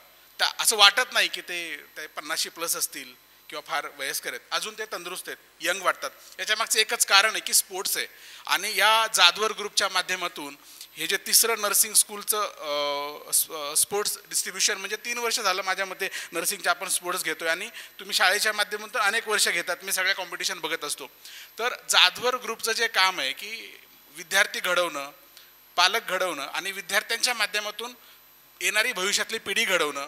त्या असं वाटत नाही की ते 50+ असतील किंवा फार वयस्कर आहेत, अजून ते तंदुरुस्त आहेत, यंग वाटतात. याच्या मागचं एकच कारण आहे की स्पोर्ट्स आहे. आणि या जाधवर ग्रुपच्या माध्यमातून हे जे तिसरं नर्सिंग स्कूलचं स्पोर्ट्स डिस्ट्रीब्युशन, म्हणजे 3 वर्ष झालं माझ्या मते नर्सिंगचे आपण स्पोर्ट्स घेतोय, आणि तुम्ही शाळेच्या माध्यमातून अनेक वर्ष घेतात. मी सगळ्या कॉम्पिटिशन बघत असतो. तर जाधवर ग्रुपचं जे काम आहे की विद्यार्थी घडवणं, पालक घडवणं आणि विद्यार्थ्यांच्या माध्यमातून येणारी भविष्यातली पिढी घडवणं,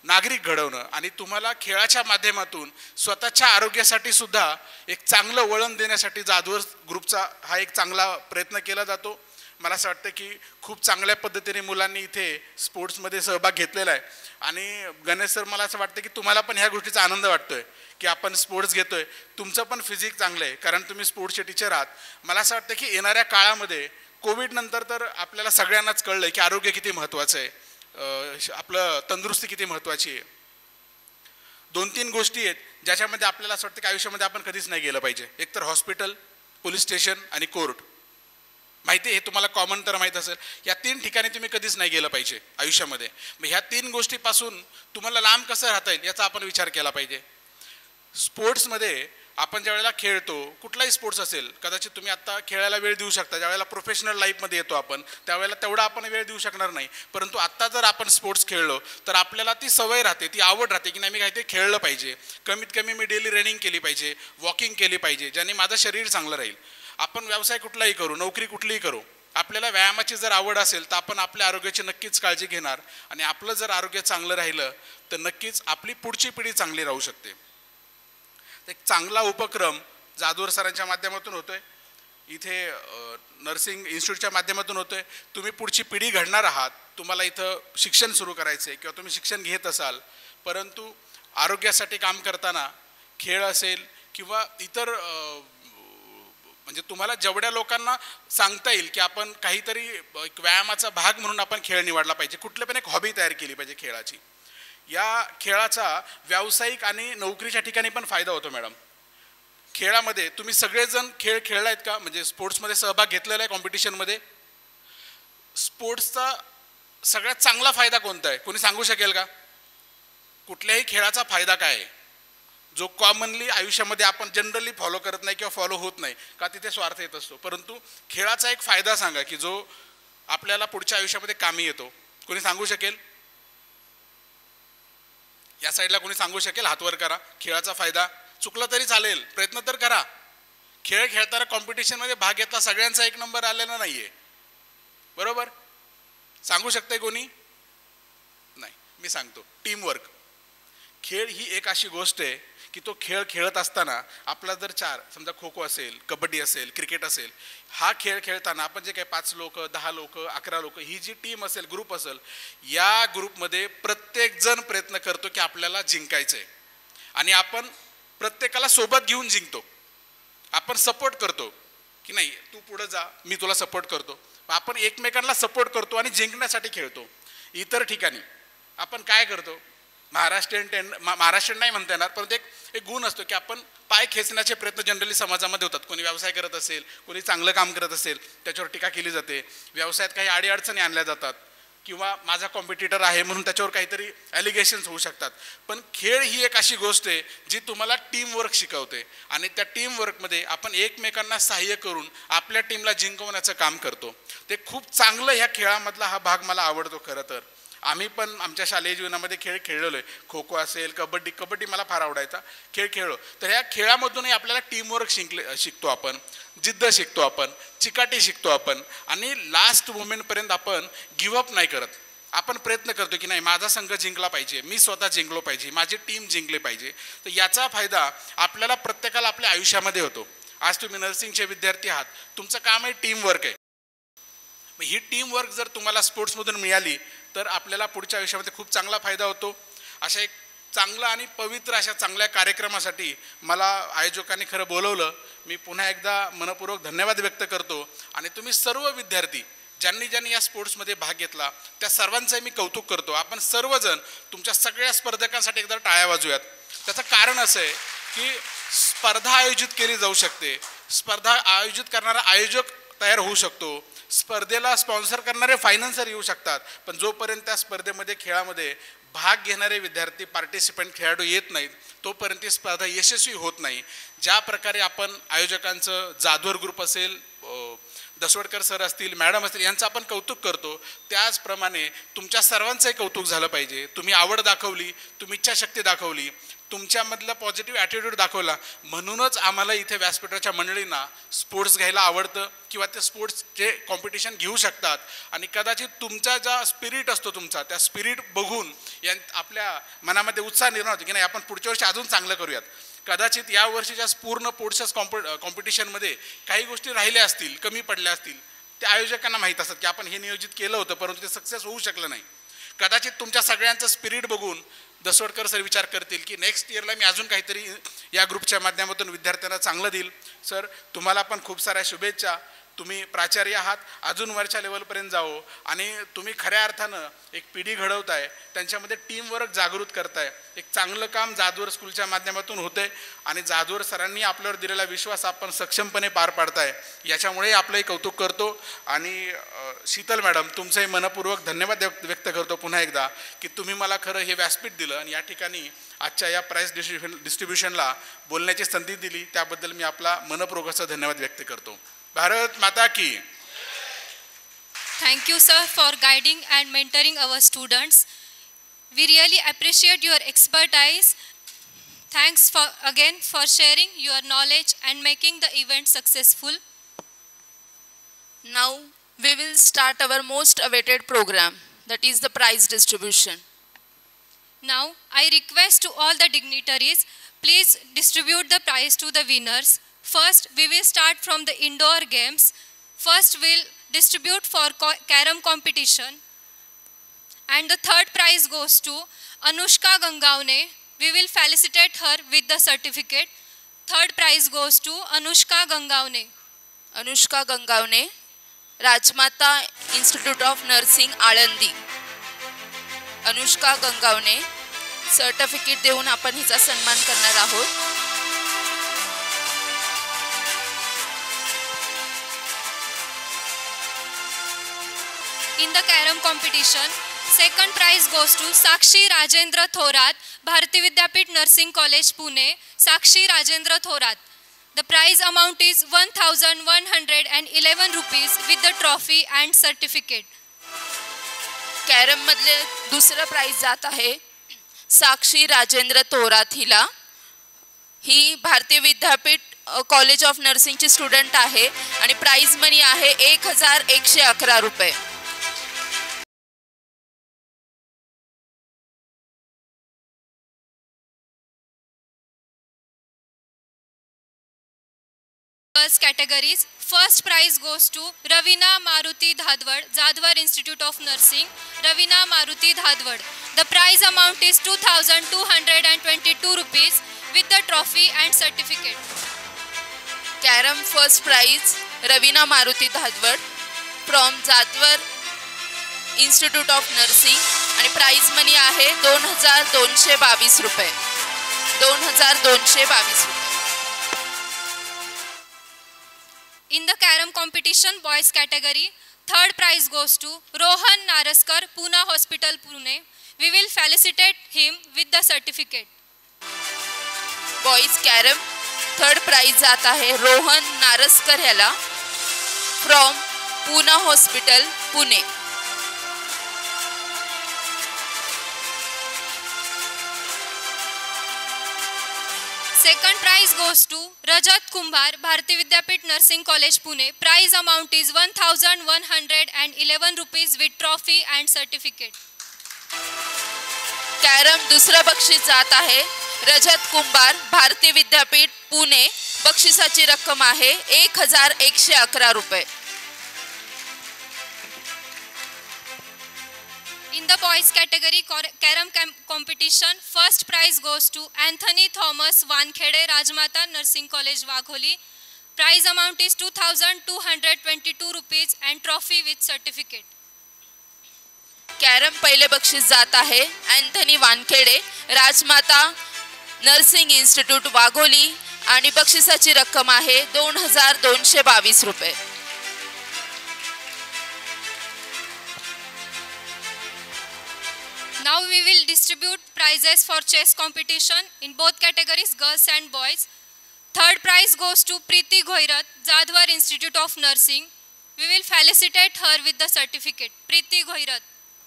नागरिक घडवणं, आणि तुम्हाला खेळाच्या माध्यमातून स्वतःच्या आरोग्यासाठी सुद्धा एक चांगलं वळण देण्यासाठी जाधवर ग्रुपचा हा एक चांगला प्रयत्न केला जातो. मला असं वाटतं की खूप चांगल्या पद्धतीने मुलांनी इथे स्पोर्ट्समध्ये सहभाग घेतलेला आहे. आणि गणेश सर, मला असं वाटतं की तुम्हाला पण ह्या गोष्टीचा आनंद वाटतोय की आपण स्पोर्ट्स घेतोय, तुमचं पण फिजिक चांगलं आहे कारण तुम्ही स्पोर्ट्सचे टीचर आहात. मला असं वाटतं की येणाऱ्या काळामध्ये कोविड नंतर तर आपल्याला सगळ्यांनाच कळलं की आरोग्य किती महत्त्वाचं आहे, आपलं तंदुरुस्ती किती महत्त्वाची आहे. 2-3 गोष्टी आहेत ज्याच्यामध्ये आपल्याला असं वाटतं की आयुष्यामध्ये आपण कधीच नाही गेलं पाहिजे. एक तर हॉस्पिटल, पोलीस स्टेशन आणि कोर्ट. माहिती आहे, हे तुम्हाला कॉमन तर माहीत असेल. या 3 ठिकाणी तुम्ही कधीच नाही गेलं पाहिजे आयुष्यामध्ये. मग ह्या 3 गोष्टीपासून तुम्हाला लांब कसं राहता येईल याचा आपण विचार केला पाहिजे. स्पोर्ट्समध्ये आपण ज्या वेळेला खेळतो, कुठलाही स्पोर्ट्स असेल, कदाचित तुम्ही आत्ता खेळायला वेळ देऊ शकता, ज्यावेळेला प्रोफेशनल लाईफमध्ये येतो आपण त्यावेळेला तेवढा आपण वेळ देऊ शकणार नाही. परंतु आत्ता जर आपण स्पोर्ट्स खेळलो तर आपल्याला ती सवय राहते, ती आवड राहते की नाही मी काहीतरी खेळलं पाहिजे, कमीत कमी मी डेली रनिंग केली पाहिजे, वॉकिंग केली पाहिजे, ज्याने माझं शरीर चांगलं राहील. आपण व्यवसाय कुठलाही करू, नोकरी कुठलीही करू, आपल्याला व्यायामाची जर आवड असेल तर आपण आपल्या आरोग्याची नक्कीच काळजी घेणार. आणि आपलं जर आरोग्य चांगलं राहिलं तर नक्कीच आपली पुढची पिढी चांगली राहू शकते. एक चांगला उपक्रम जाधवर सरांच्या माध्यमातून होतोय, इथे नर्सिंग इन्स्टिट्यूटच्या माध्यमातून होतोय. तुम्ही पुढची पिढी घडणार आहात, तुम्हाला इथं शिक्षण सुरू करायचं आहे किंवा तुम्ही शिक्षण घेत असाल, परंतु आरोग्यासाठी काम करताना खेळ असेल किंवा इतर म्हणजे तुम्हाला जेवढ्या लोकांना सांगता येईल की आपण काहीतरी एक व्यायामाचा भाग म्हणून आपण खेळ निवडला पाहिजे, कुठलं पण एक हॉबी तयार केली पाहिजे खेळाची. या खेळाचा व्यावसायिक आणि नोकरीच्या ठिकाणी पण फायदा होतो मॅडम. खेळामध्ये तुम्ही सगळेजण खेळ खेळलायत का, म्हणजे स्पोर्ट्समध्ये सहभाग घेतलेला आहे कॉम्पिटिशनमध्ये? स्पोर्ट्सचा सगळ्यात चांगला फायदा कोणता आहे, कोणी सांगू शकेल का? कुठल्याही खेळाचा फायदा काय आहे जो कॉमनली आयुष्यामध्ये आपण जनरली फॉलो करत नाही किंवा फॉलो होत नाही का, तिथे स्वार्थ येत असतो. परंतु खेळाचा एक फायदा सांगा की जो आपल्याला पुढच्या आयुष्यामध्ये कामी येतो, कोणी सांगू शकेल? या साईडला कोणी सांगू शकेल? हातवर करा. खेळाचा फायदा, चुकलं तरी चालेल, प्रयत्न तर करा. खेळ खेळताना कॉम्पिटिशनमध्ये भाग घेतला, सगळ्यांचा 1 नंबर आलेला नाहीये, बरोबर? सांगू शकते कोणी? नाही, मी सांगतो. टीमवर्क. खेळ ही एक अशी गोष्ट आहे की तो खेळ खेळत असताना आपला जर 4 समजा खो खो असेल, कबड्डी असेल, क्रिकेट असेल, हा खेळ खेळताना आपण जे काही 5 लोक, 10 लोक, 11 लोक ही जी टीम असेल, ग्रुप असेल, या ग्रुपमध्ये प्रत्येक जण प्रयत्न करतो की आपल्याला जिंकायचं आहे आणि आपण प्रत्येकाला सोबत घेऊन जिंकतो. आपण सपोर्ट करतो की नाही तू पुढे जा, मी तुला सपोर्ट करतो. आपण एकमेकांना सपोर्ट करतो आणि जिंकण्यासाठी खेळतो. इतर ठिकाणी आपण काय करतो, महाराष्ट्रीयन नाही म्हणता येणार, परंतु एक गुण असतो की आपण पाय खेचण्याचे प्रयत्न जनरली समाजामध्ये होतात. कोणी व्यवसाय करत असेल, कोणी चांगलं काम करत असेल, त्याच्यावर टीका केली जाते. व्यवसायात काही अडीअडचणी आणल्या जातात, किंवा माझा कॉम्पिटिटर आहे म्हणून त्याच्यावर काहीतरी ॲलिगेशन्स होऊ शकतात. पण खेळ ही एक अशी गोष्ट आहे जी तुम्हाला टीमवर्क शिकवते आणि त्या टीमवर्कमध्ये आपण एकमेकांना सहाय्य करून आपल्या टीमला जिंकवण्याचं काम करतो. ते खूप चांगलं ह्या खेळामधला हा भाग मला आवडतो. खरं तर आम्ही पण आमच्या शालेय जीवनामध्ये खेळ खेळलेलो आहे. खो खो असेल, कबड्डी मला फार आवडायचा, खेळ खेळलो. तर ह्या खेळामधूनही आपल्याला टीमवर्क शिकतो आपण, जिद्द शिकतो आपण, चिकाटी शिकतो आपण आणि लास्ट मोमेंटपर्यंत आपण गिव्हअप नाही करत. आपण प्रयत्न करतो की नाही माझा संघ जिंकला पाहिजे, मी स्वतः जिंकलो पाहिजे, माझी टीम जिंकली पाहिजे. तर याचा फायदा आपल्याला प्रत्येकाला आपल्या आयुष्यामध्ये होतो. आज तुम्ही नर्सिंगचे विद्यार्थी आहात, तुमचं काम आहे टीमवर्क आहे. ही टीमवर्क जर तुम्हाला स्पोर्ट्समधून मिळाली तर आपल्याला पुढच्या आयुष्यामध्ये खूप चांगला फायदा होतो. अशा एक चांगला आणि पवित्र अशा चांगल्या कार्यक्रमासाठी मला आयोजकांनी खरं बोलवलं. मी पुन्हा एकदा मनपूर्वक धन्यवाद व्यक्त करतो आणि तुम्ही सर्व विद्यार्थी ज्यांनी या स्पोर्ट्समध्ये भाग घेतला त्या सर्वांचंही मी कौतुक करतो. आपण सर्वजण तुमच्या सगळ्या स्पर्धकांसाठी एकदा टाळ्या वाजूयात. त्याचं कारण असं आहे की स्पर्धा आयोजित केली जाऊ शकते, स्पर्धा आयोजित करणारा आयोजक तयार होऊ शकतो, स्पर्धेला स्पॉन्सर करणारे फायनान्सर येऊ शकतात, पण जोपर्यंत त्या स्पर्धेमध्ये खेळामध्ये भाग घेणारे विद्यार्थी पार्टिसिपंट खेळाडू येत नाहीत तोपर्यंत ही स्पर्धा यशस्वी होत नाही. ज्या प्रकारे आपण आयोजकांचं जाधवर ग्रुप असेल, दसवडकर सर असतील, मॅडम असतील, यांचं आपण कौतुक करतो, त्याचप्रमाणे तुमच्या सर्वांचंही कौतुक झालं पाहिजे. तुम्ही आवड दाखवली, तुम्ही इच्छाशक्ती दाखवली, तुमच्यामधला पॉझिटिव्ह ॲटिट्यूड दाखवला, म्हणूनच आम्हाला इथे व्यासपीठाच्या मंडळींना स्पोर्ट्स घ्यायला आवडतं किंवा ते स्पोर्ट्सचे कॉम्पिटिशन घेऊ शकतात. आणि कदाचित तुमचा ज्या स्पिरिट असतो तुमचा, त्या स्पिरिट बघून आपल्या मनामध्ये उत्साह निर्माण होतो की नाही आपण पुढच्या वर्षी अजून चांगलं करूयात. कदाचित या वर्षीच्या पूर्ण स्पोर्ट्स कॉम्पिटिशनमध्ये काही गोष्टी राहिल्या असतील, कमी पडल्या असतील, त्या आयोजकांना माहीत असतात की आपण हे नियोजित केलं होतं परंतु ते सक्सेस होऊ शकलं नाही. कदाचित तुमच्या सगळ्यांचं स्पिरिट बघून दसवडकर सर विचार करतील की नेक्स्ट इयरला मी अजून काहीतरी या ग्रुपच्या माध्यमातून विद्यार्थ्यांना चांगलं देईल. सर तुम्हाला पण खूप साऱ्या शुभेच्छा. तुम्ही प्राचार्य आहात, अजून वरच्या लेवलपर्यंत जाओ आणि तुम्ही खऱ्या अर्थानं एक पिढी घडवताय, त्यांच्यामध्ये टीमवर्क जागृत करताय. एक चांगलं काम जाधवर स्कूलच्या माध्यमातून होतंय आणि जाधवर सरांनी आपल्यावर दिलेला विश्वास आपण सक्षमपणे पार पाडताय, याच्यामुळे आपलंही कौतुक करतो. आणि शीतल मॅडम तुमचंही मनपूर्वक धन्यवाद व्यक्त करतो पुन्हा एकदा की तुम्ही मला खरं हे व्यासपीठ दिलं आणि या ठिकाणी आजच्या या प्राइज डिस्ट्रीब्युशनला बोलण्याची संधी दिली, त्याबद्दल मी आपला मनपूर्वक असा धन्यवाद व्यक्त करतो. भारत माता की. Thank you, sir, for guiding and mentoring our students. We really appreciate your expertise. Thanks again for sharing your knowledge and making the event successful. Now we will start our most awaited program, that is the prize distribution. Now I request to all the dignitaries, please distribute the prize to the winners. First, we will start from the indoor games. First, we'll distribute for carom competition. And the third prize goes to Anushka Gangavne. We will felicitate her with the certificate. Third prize goes to Anushka Gangavne. Anushka Gangavne, Rajmata Institute of Nursing, Alandi. Anushka Gangavne, certificate देऊन आपण हिचा सन्मान करणार आहोत. In the carom competition, second prize goes to Sakshi Rajendra Thorat, Bharati Vidyapit Nursing College, Pune. Sakshi Rajendra Thorat. The prize amount is 1,111 rupees with the trophy and certificate. Carrom मधले दुसरं price जात आहे साक्षी राजेंद्र थोरात हिला. ही भारतीय विद्यापीठ college of नर्सिंगची student आहे आणि price मनी आहे 1,111 रुपये. Categories. First prize goes to Ravina Maruti Dhadwad, Jadwar Institute of Nursing. Ravina Maruti Dhadwad. The prize amount is 2,222 rupees with the trophy and certificate. Carom first prize Ravina Maruti Dhadwad from Jadwar Institute of Nursing आणि price मनी आहे 2,222 रुपये. 2,222 रुपये. In the carom competition boys category, third prize goes to Rohan Naraskar, Pune Hospital, Pune. We will felicitate him with the certificate. Boys carrom third prize जात आहे रोहन नारस्कर याला from Poona hospital Pune. Second prize goes to Rajat Kumbhar, Bharati Vidyapit Nursing College, Pune. Prize amount is 1,111 rupees with trophy and certificate. Carrom दुसरं बक्षीस जात आहे रजत कुंभार, भारती विद्यापीठ पुणे. बक्षिसाची रक्कम आहे 1,111 रुपये. In the boys category carom competition, first prize goes to Anthony Thomas Wankhede, Rajmata Nursing College, Wagholi. Prize amount is 2,222 rupees and trophy with certificate. Carrom पहिले बक्षीस जात आहे अँथनी वानखेडे, राजमाता नर्सिंग इन्स्टिट्यूट, वाघोली आणि बक्षिसाची रक्कम आहे 2,222 रुपये. Now we will distribute prizes for chess competition in both categories, girls and boys. Third prize goes to Preeti Ghoirat, Jadwar Institute of Nursing. We will felicitate her with the certificate. Preeti Ghoirat.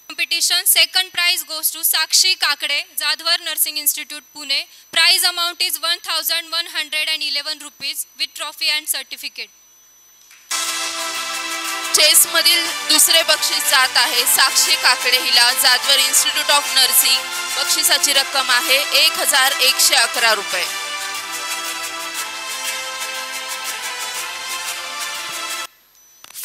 Competition. Second prize goes to Sakshi Kakade, Jadwar Nursing Institute, Pune. Prize amount is 1,111 rupees with trophy and certificate. Chess मधील दुसरे बक्षीस जात आहे साक्षी काकडे हिला, Jadhavar institute of nursing. बक्षिसाची रक्कम आहे 1,111 रुपये.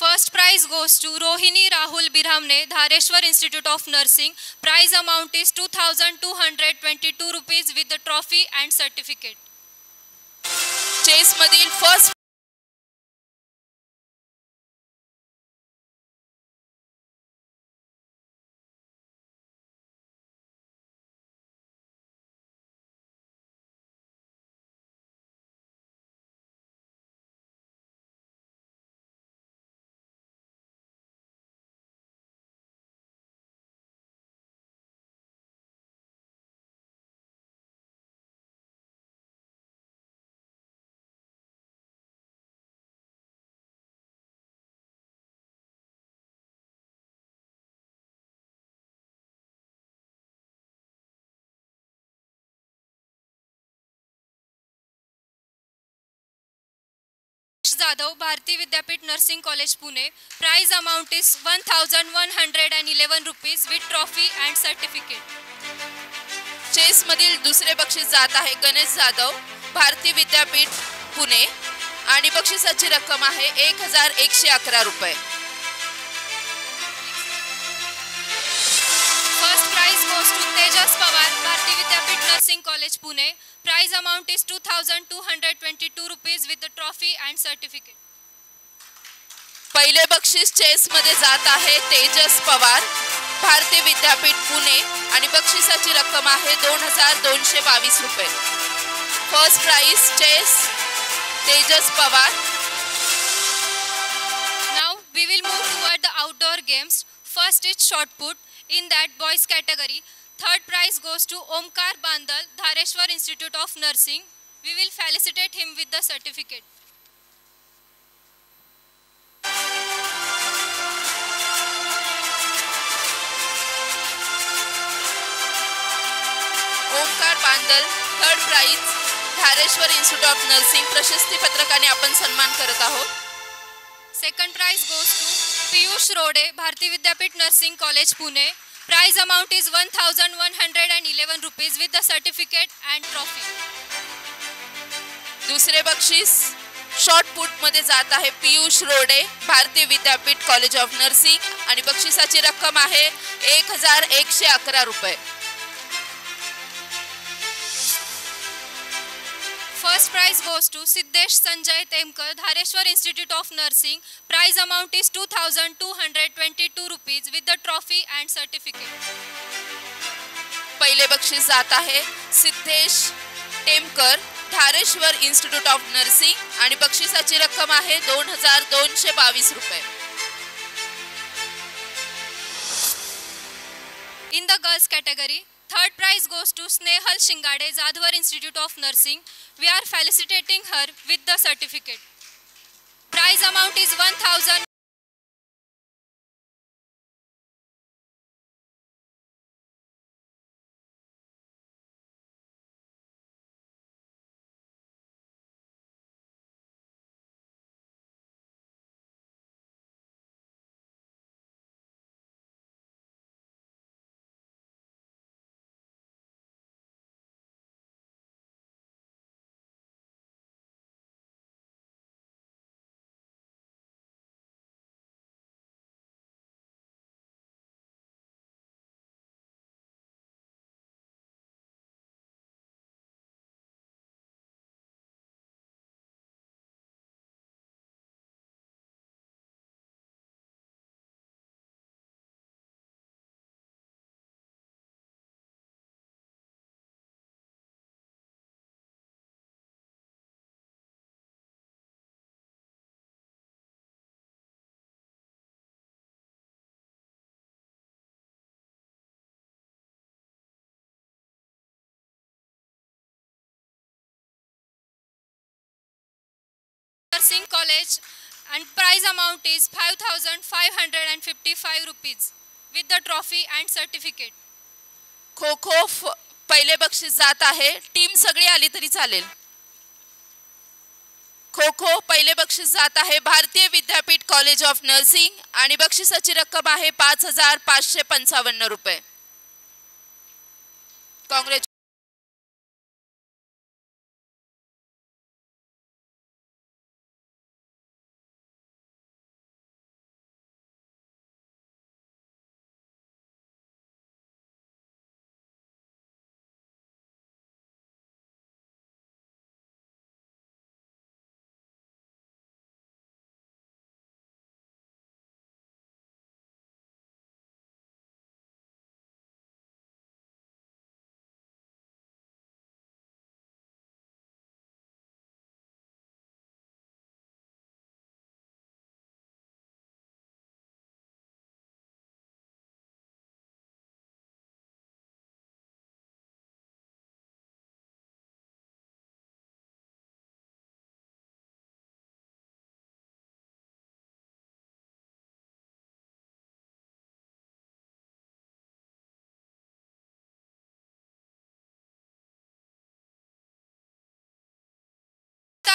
First prize goes to Rohini Rahul Birhamne, Dhareshwar Institute of Nursing. Prize amount is 2,222 rupees with the trophy and certificate. Chess मधील first Jadhav, Bharati Vidyapit Nursing College, Pune. Prize amount is 1,111 rupees with trophy and certificate. Chess मधील दुसरे बक्षीस जात आहे गणेश जाधव, भारती विद्यापीठ पुणे आणि बक्षिसाची रक्कम आहे 1,111 रुपये. First prize goes to Tejas Pawar, Bharati Vidyapit Nursing College, Pune. Prize amount is 2,222 rupees with the trophy and certificate. पहिले बक्षीस चेस मध्ये जात आहे तेजस पवार, भारती विद्यापीठ पुणे आणि बक्षिसाची रक्कम आहे 2,222 रुपये. First prize chess Tejas Pawar. Now we will move toward the outdoor games. First is shot put. In that boys category, third prize goes to Omkar Bandal, Dhareshwar Institute of Nursing. We will felicitate him with the certificate. Omkar Bandal third prize Dhareshwar institute of nursing प्रशस्ती पत्रकाने आपण सन्मान करत आहोत. Second prize goes to Piyush Rode, Bharati Vidyapit Nursing College, Pune. Prize amount is 1,111 rupees with the certificate and trophy. दुसरे बक्षीस short put मध्ये जात आहे पियुष रोडे, भारतीय विद्यापीठ कॉलेज ऑफ नर्सिंग आणि बक्षिसाची रक्कम आहे 1,111 रुपये. First prize goes to Siddesh Sanjay Temkar, Dhareshwar Institute of Nursing. Prize amount is 2,222 rupees with the trophy and certificate. पहिले बक्षीस जात आहे Siddhesh Temkar, Dhareshwar institute of Nursing आणि बक्षिसाची रक्कम आहे 2,222 रुपये. In the girls category, third prize goes to Snehal Shingade, Jadhavar Institute of Nursing. We are felicitating her with the certificate. Prize amount is 1,000. Nursing College and prize amount is 5,555 rupees with the trophy and certificate. Kho kho पहिले बक्षीस जात आहे. Team सगळी आली तरी चालेल. खो खो पहिले बक्षीस जात आहे भारतीय विद्यापीठ कॉलेज ऑफ नर्सिंग आणि बक्षिसाची रक्कम आहे 5,555 रुपये. Congress.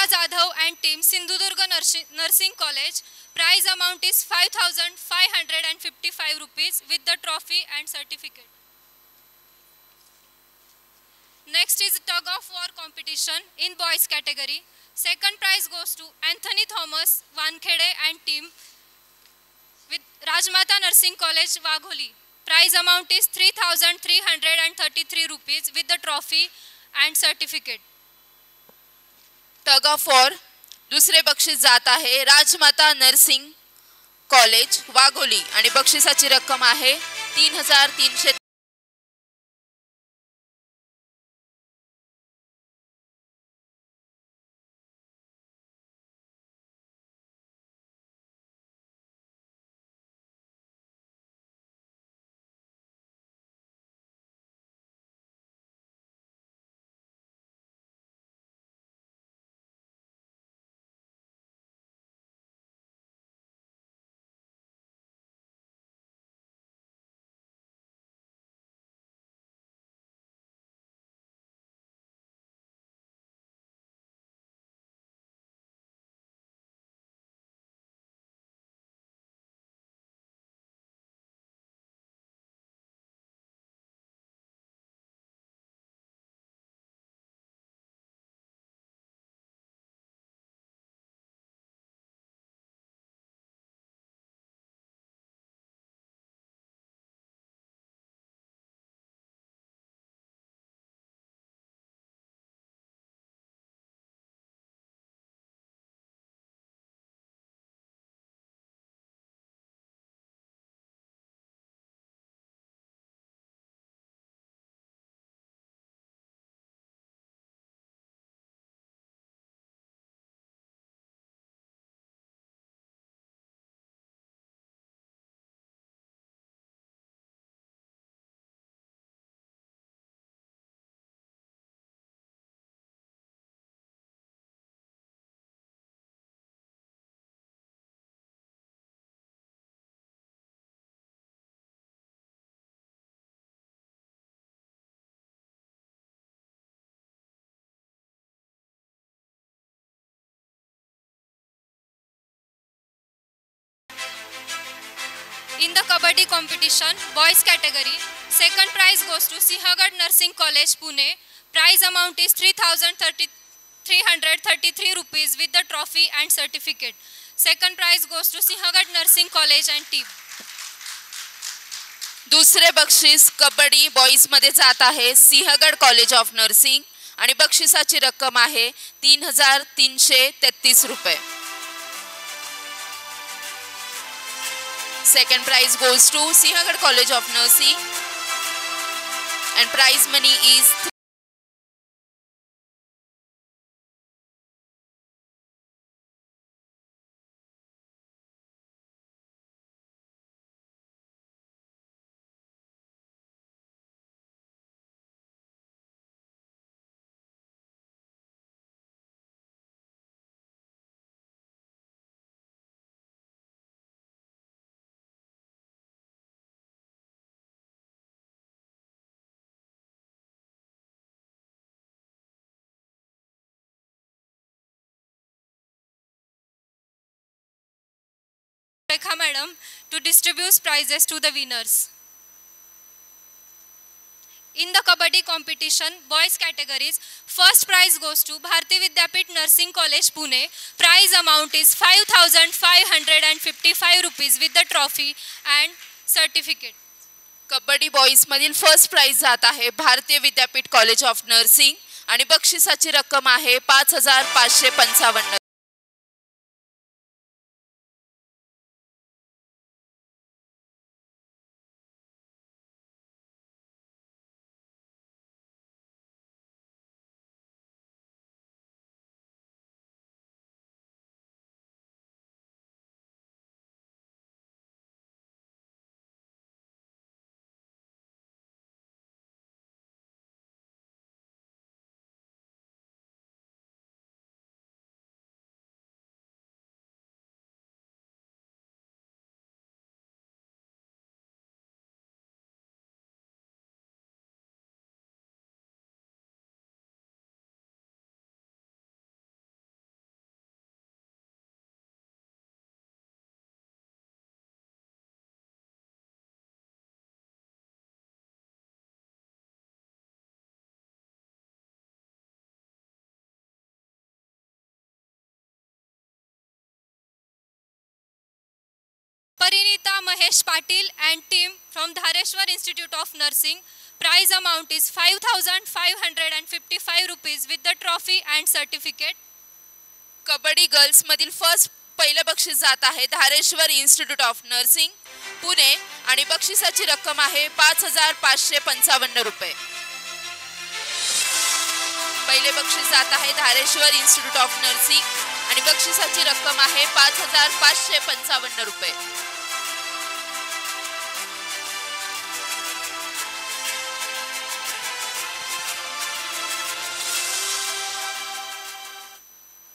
Jadhav and team Sindhudurg Nursing College. Prize amount is 5,555 rupees with the trophy and certificate. Next is tug of war competition in boys category. Second prize goes to Anthony Thomas, Wankhede and team with Rajmata Nursing College, Wagholi. Prize amount is 3,333 rupees with the trophy and certificate. Tug of war दुसरे बक्षीस जात आहे राजमाता nursing college Wagholi आणि बक्षिसाची रक्कम आहे 3,300 Kabaddi competition, boys category. Second prize goes to Sinhagad Nursing College, Pune. Prize amount is 3,333 rupees with the trophy and certificate. Second prize goes to Sinhagad Nursing College and team. दुसरे बक्षीस kabaddi boys मध्ये जात आहे Sinhagad college of Nursing आणि बक्षिसाची रक्कम आहे 3,333 रुपये. Second prize goes to Sinhagad College of Nursing and prize money is Rekha madam to distribute prizes to the winners. In the Kabaddi competition, boys categories, first prize goes to Bharati Vidyapit Nursing College, Pune. Prize amount is 5,555 rupees with the trophy and certificate. Kabaddi boys मधील first price जात आहे भारतीय विद्यापीठ college of Nursing आणि बक्षिसाची रक्कम आहे 5,555. Parinita Mahesh Patil and team from Dhareshwar Institute of Nursing. Prize amount is 5,555 rupees with the trophy and certificate. Kabaddi girls मधील फर्स्ट पहिले बक्षीस जात आहे Dhareshwar institute of nursing Pune आणि बक्षिसाची रक्कम आहे 5,555 रुपये. पहिले बक्षीस जात आहे धारेश्वर इन्स्टिट्यूट ऑफ नर्सिंग आणि बक्षिसाची रक्कम आहे 5,555 रुपये.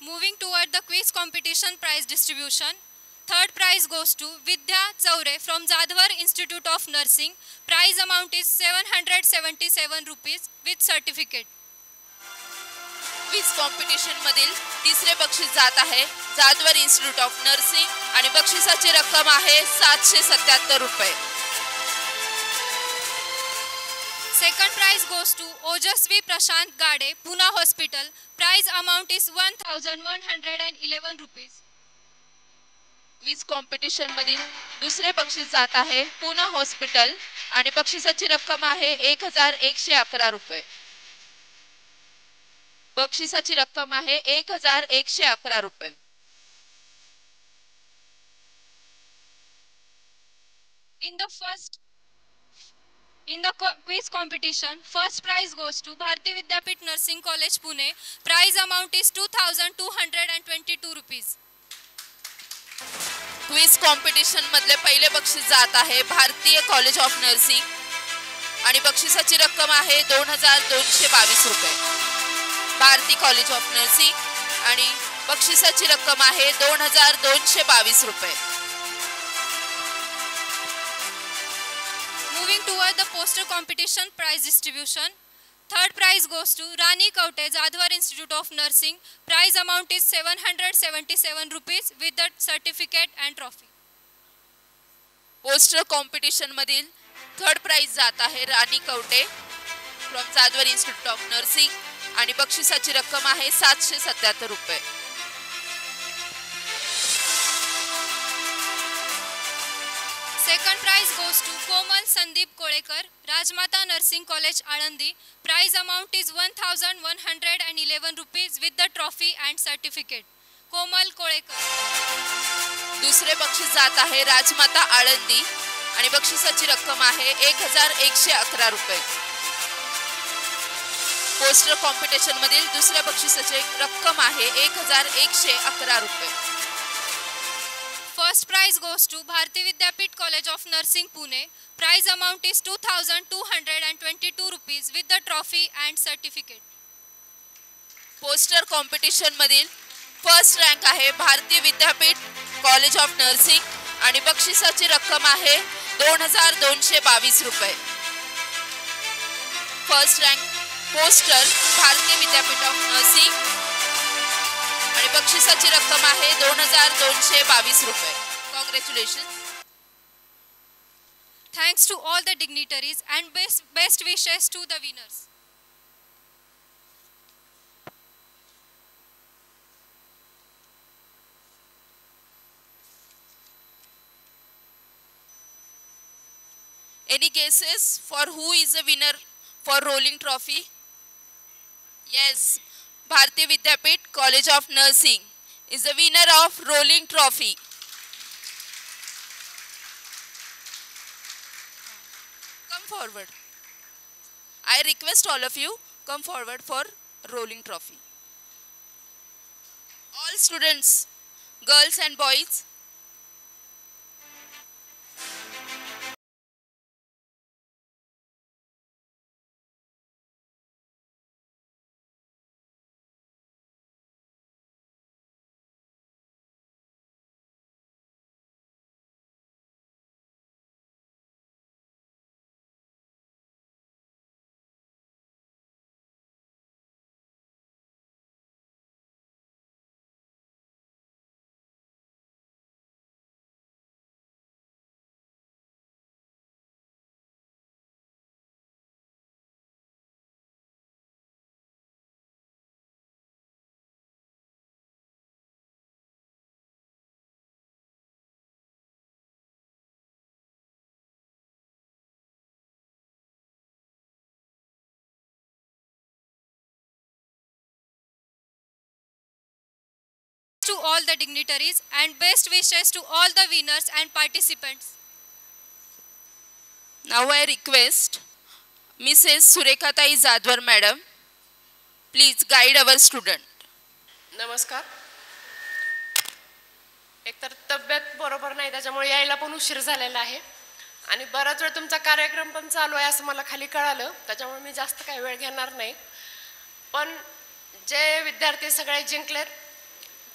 Moving toward the quiz competition prize distribution. Third prize goes to Vidya Chaure from Jadhwar Institute of Nursing. Prize amount is 777 rupees with certificate. Quiz competition मधील तिसरे बक्षीस जात आहे जादवर इन्स्टिट्यूट ऑफ नर्सिंग आणि बक्षिसाची रक्कम आहे 777 रुपये. Second prize goes to Ojasvi Prashant Gade, Pune Hospital. Prize amount is 1,111 rupees. Quiz competition मधील दुसरे बक्षीस जात आहे पुणे हॉस्पिटल आणि बक्षिसाची रक्कम आहे 1,111 रुपये. बक्षिसाची रक्कम आहे 1,111 रुपये. In the quiz competition, first prize goes to Bharati Vidyapit Nursing College, Pune. Prize amount is 2,222 rupees. Quiz competition मधले पहिले बक्षीस जात आहे भारतीय कॉलेज ऑफ नर्सिंग आणि बक्षिसाची रक्कम आहे 2,222 रुपये. भारती कॉलेज ऑफ नर्सिंग आणि बक्षिसाची रक्कम आहे 2,222 रुपये. Moving toward the poster competition prize distribution. Third prize goes to Rani Kaute, Jadhwar Institute of Nursing. Prize amount is 777 rupees with the certificate and trophy. Poster competition मधील third prize जात आहे Rani Kawate from Jadhavar Institute of Nursing आणि बक्षिसाची रक्कम आहे 777 रुपये. Second prize goes to Komal Sandeep Kolekar, Rajmata Nursing College, Alandi. Prize amount is 1,111 rupees with the trophy and certificate. कोमल कोळेकर. दुसरे बक्षीस जात आहे राजमाता आळंदी आणि बक्षिसाची रक्कम आहे 1,111 रुपये. पोस्टर कॉम्पिटिशन मधील दुसऱ्या बक्षिसाची रक्कम आहे 1,111 रुपये. First prize goes to Bharati Vidyapeeth College of Nursing, Pune. Prize amount is 2,222 rupees with the trophy and certificate. Poster competition मधील फर्स्ट रँक आहे भारतीय विद्यापीठ कॉलेज ऑफ नर्सिंग आणि बक्षिसाची रक्कम आहे 2,222 रुपये. फर्स्ट रँक पोस्टर भारतीय विद्यापीठ ऑफ नर्सिंग आणि बक्षिसाची रक्कम आहे 2,222 रुपये. Congratulation. Thanks to all the dignitaries and best wishes to the winners. Any guesses for who is the winner for rolling trophy? Yes, Bharatiya Vidyapeeth College of Nursing is the winner of rolling trophy. Come forward. I request all of you come forward for rolling trophy. All students, girls and boys. To all the dignitaries and best wishes to all the winners and participants. Now I request Mrs. Surekhatai Jadwar madam, please guide our student. नमस्कार. एकतर तब्येत बरोबर नाही त्याच्यामुळे यायला पण उशीर झालेला आहे आणि बराच वेळ तुमचा कार्यक्रम पण चालू आहे असं मला खाली कळालं, त्याच्यामुळे मी जास्त काही वेळ घेणार नाही. पण जे विद्यार्थी सगळे जिंकलेत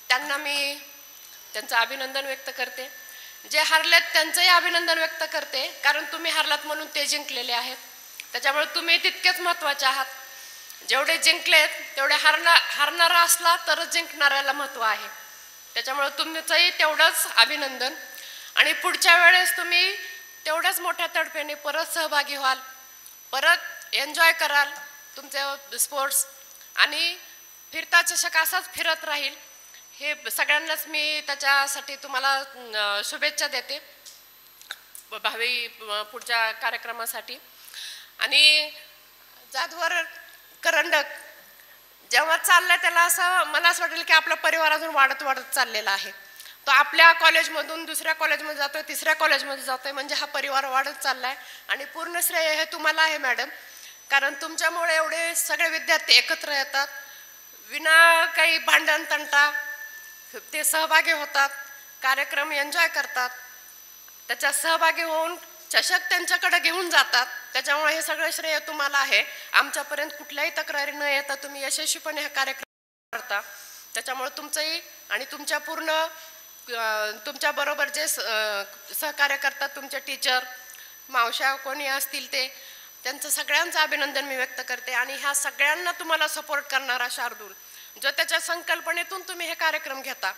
त्यांना मी त्यांचं अभिनंदन व्यक्त करते. जे हारलेत त्यांचंही अभिनंदन व्यक्त करते, कारण तुम्ही हारलात म्हणून ते जिंकलेले आहेत. त्याच्यामुळे तुम्ही तितकेच महत्त्वाचे आहात. जेवढे जिंकलेत तेवढे हारणारा असला तरच जिंकणाऱ्याला महत्त्व आहे. त्याच्यामुळे तुमचंही तेवढंच अभिनंदन आणि पुढच्या वेळेस तुम्ही तेवढ्याच मोठ्या तडफेने परत सहभागी व्हाल, परत एन्जॉय कराल तुमचे स्पोर्ट्स आणि फिरता चषक असाच फिरत राहील. हे सगळ्यांनाच मी त्याच्यासाठी तुम्हाला शुभेच्छा देते भावी पुढच्या कार्यक्रमासाठी. आणि जाधवर करंडक जेव्हा चाललाय त्याला असं मला असं वाटेल की आपला परिवार अजून वाढत चाललेला आहे. तो आपल्या कॉलेजमधून दुसऱ्या कॉलेजमध्ये जातोय, तिसऱ्या कॉलेजमध्ये जातोय, म्हणजे हा परिवार वाढत चाललाय आणि पूर्ण श्रेय हे तुम्हाला आहे मॅडम. कारण तुमच्यामुळे एवढे सगळे विद्यार्थी एकत्र येतात, विना काही भांडण तंटा ते सहभागी होतात, कार्यक्रम एन्जॉय करतात, त्याच्यात सहभागी होऊन चषक त्यांच्याकडे घेऊन जातात. त्याच्यामुळे हे सगळं श्रेय तुम्हाला आहे. आमच्यापर्यंत कुठल्याही तक्रारी न येता तुम्ही यशस्वीपणे हा कार्यक्रम करता. त्याच्यामुळे तुमचंही आणि तुमच्या पूर्ण तुमच्याबरोबर जे सहकार्य करतात तुमचे टीचर मावश्या कोणी असतील ते त्यांचं सगळ्यांचं अभिनंदन मी व्यक्त करते. आणि ह्या सगळ्यांना तुम्हाला सपोर्ट करणारा शार्दूल जो त्याच्या संकल्पनेतून तुम्ही हे कार्यक्रम घेता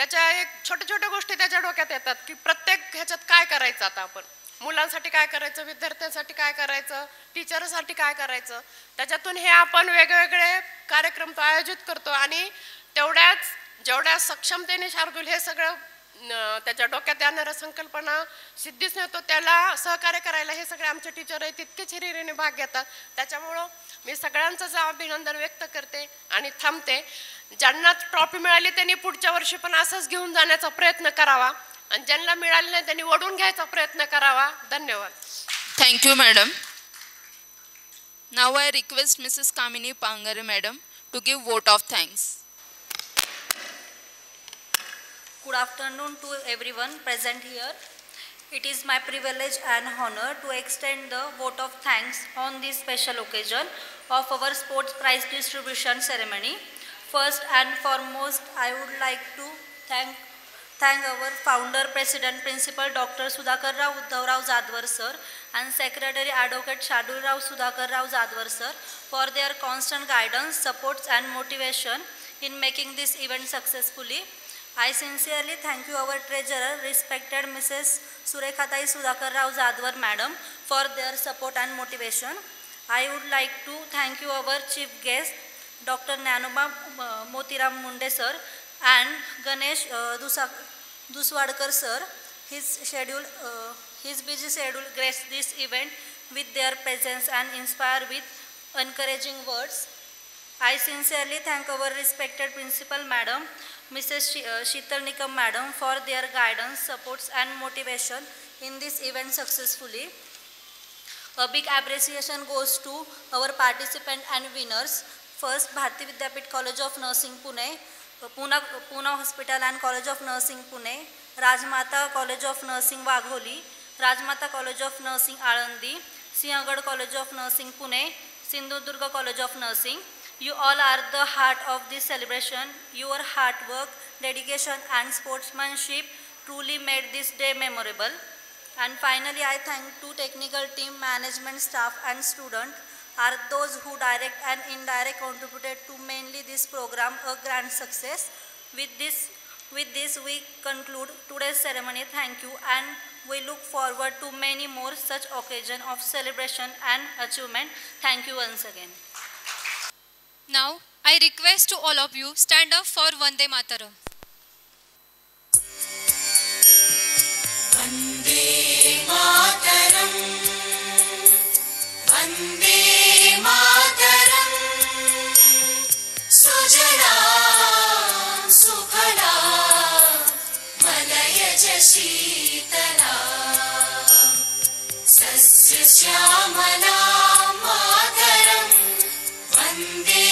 त्याच्या एक छोट्या छोट्या गोष्टी त्याच्या डोक्यात येतात की प्रत्येक ह्याच्यात काय करायचं, आता आपण मुलांसाठी काय करायचं, विद्यार्थ्यांसाठी काय करायचं, टीचरसाठी काय करायचं. त्याच्यातून हे आपण वेगवेगळे कार्यक्रम तो आयोजित करतो आणि जेवढ्या सक्षमतेने शार्दूल हे सगळं त्याच्या डोक्यात येणाऱ्या संकल्पना सिद्धीच नेतो, त्याला सहकार्य करायला हे सगळे आमचे टीचर आहेत तितकेच हिरिरीने भाग घेतात. त्याच्यामुळं मी सगळ्यांचं अभिनंदन व्यक्त करते आणि थांबते. ज्यांना ट्रॉफी मिळाली त्यांनी पुढच्या वर्षी पण असंच घेऊन जाण्याचा प्रयत्न करावा आणि ज्यांना मिळाले नाही त्यांनी ओढून घ्यायचा प्रयत्न करावा. धन्यवाद. Thank you, madam. Now I request Mrs. Kamini Pangare, madam, to give vote of thanks. Good afternoon to everyone present here. It is my privilege and honor to extend the vote of thanks on this special occasion of our sports prize distribution ceremony. First and foremost, I would like to thank our founder, president, principal Dr. Sudhakar Rao Uddhavrao Jadwar sir and secretary advocate Shardul Rao Sudhakar Rao Jadwar sir for their constant guidance, supports and motivation in making this event successfully. I sincerely thank you our treasurer, respected Mrs. Surekhatai Sudhakar Rao Jadwar madam, for their support and motivation. I would like to thank you our chief guest, Dr. Nyanoba Motiram Munde sir and Ganesh Duswadkar sir. His busy schedule graced this event with their presence and inspire with encouraging words. I sincerely thank our respected principal madam, Mrs. Sheetal Nikam madam, for their guidance, supports and motivation in this event successfully. A big appreciation goes to our participants and winners. First, Bharati Vidyapit College of Nursing Pune, Pune Hospital and College of Nursing Pune, Rajmata College of Nursing Wagholi, Rajmata College of Nursing Alandi, Sinhagad College of Nursing Pune, Sindhudurga College of Nursing. You all are the heart of this celebration. Your hard work, dedication and sportsmanship truly made this day memorable. And finally, I thank two technical team, management staff and students are those who direct and indirect contributed to mainly this program a grand success. With this we conclude today's ceremony. Thank you and we look forward to many more such occasions of celebration and achievement. Thank you once again. Now, I request to all of you stand up for Vande Mataram. Vande Mataram, Vande Mataram, Sujalam Sukhalam, Malayaj Sheetalam, Sasya Shyamalam Mataram, Vande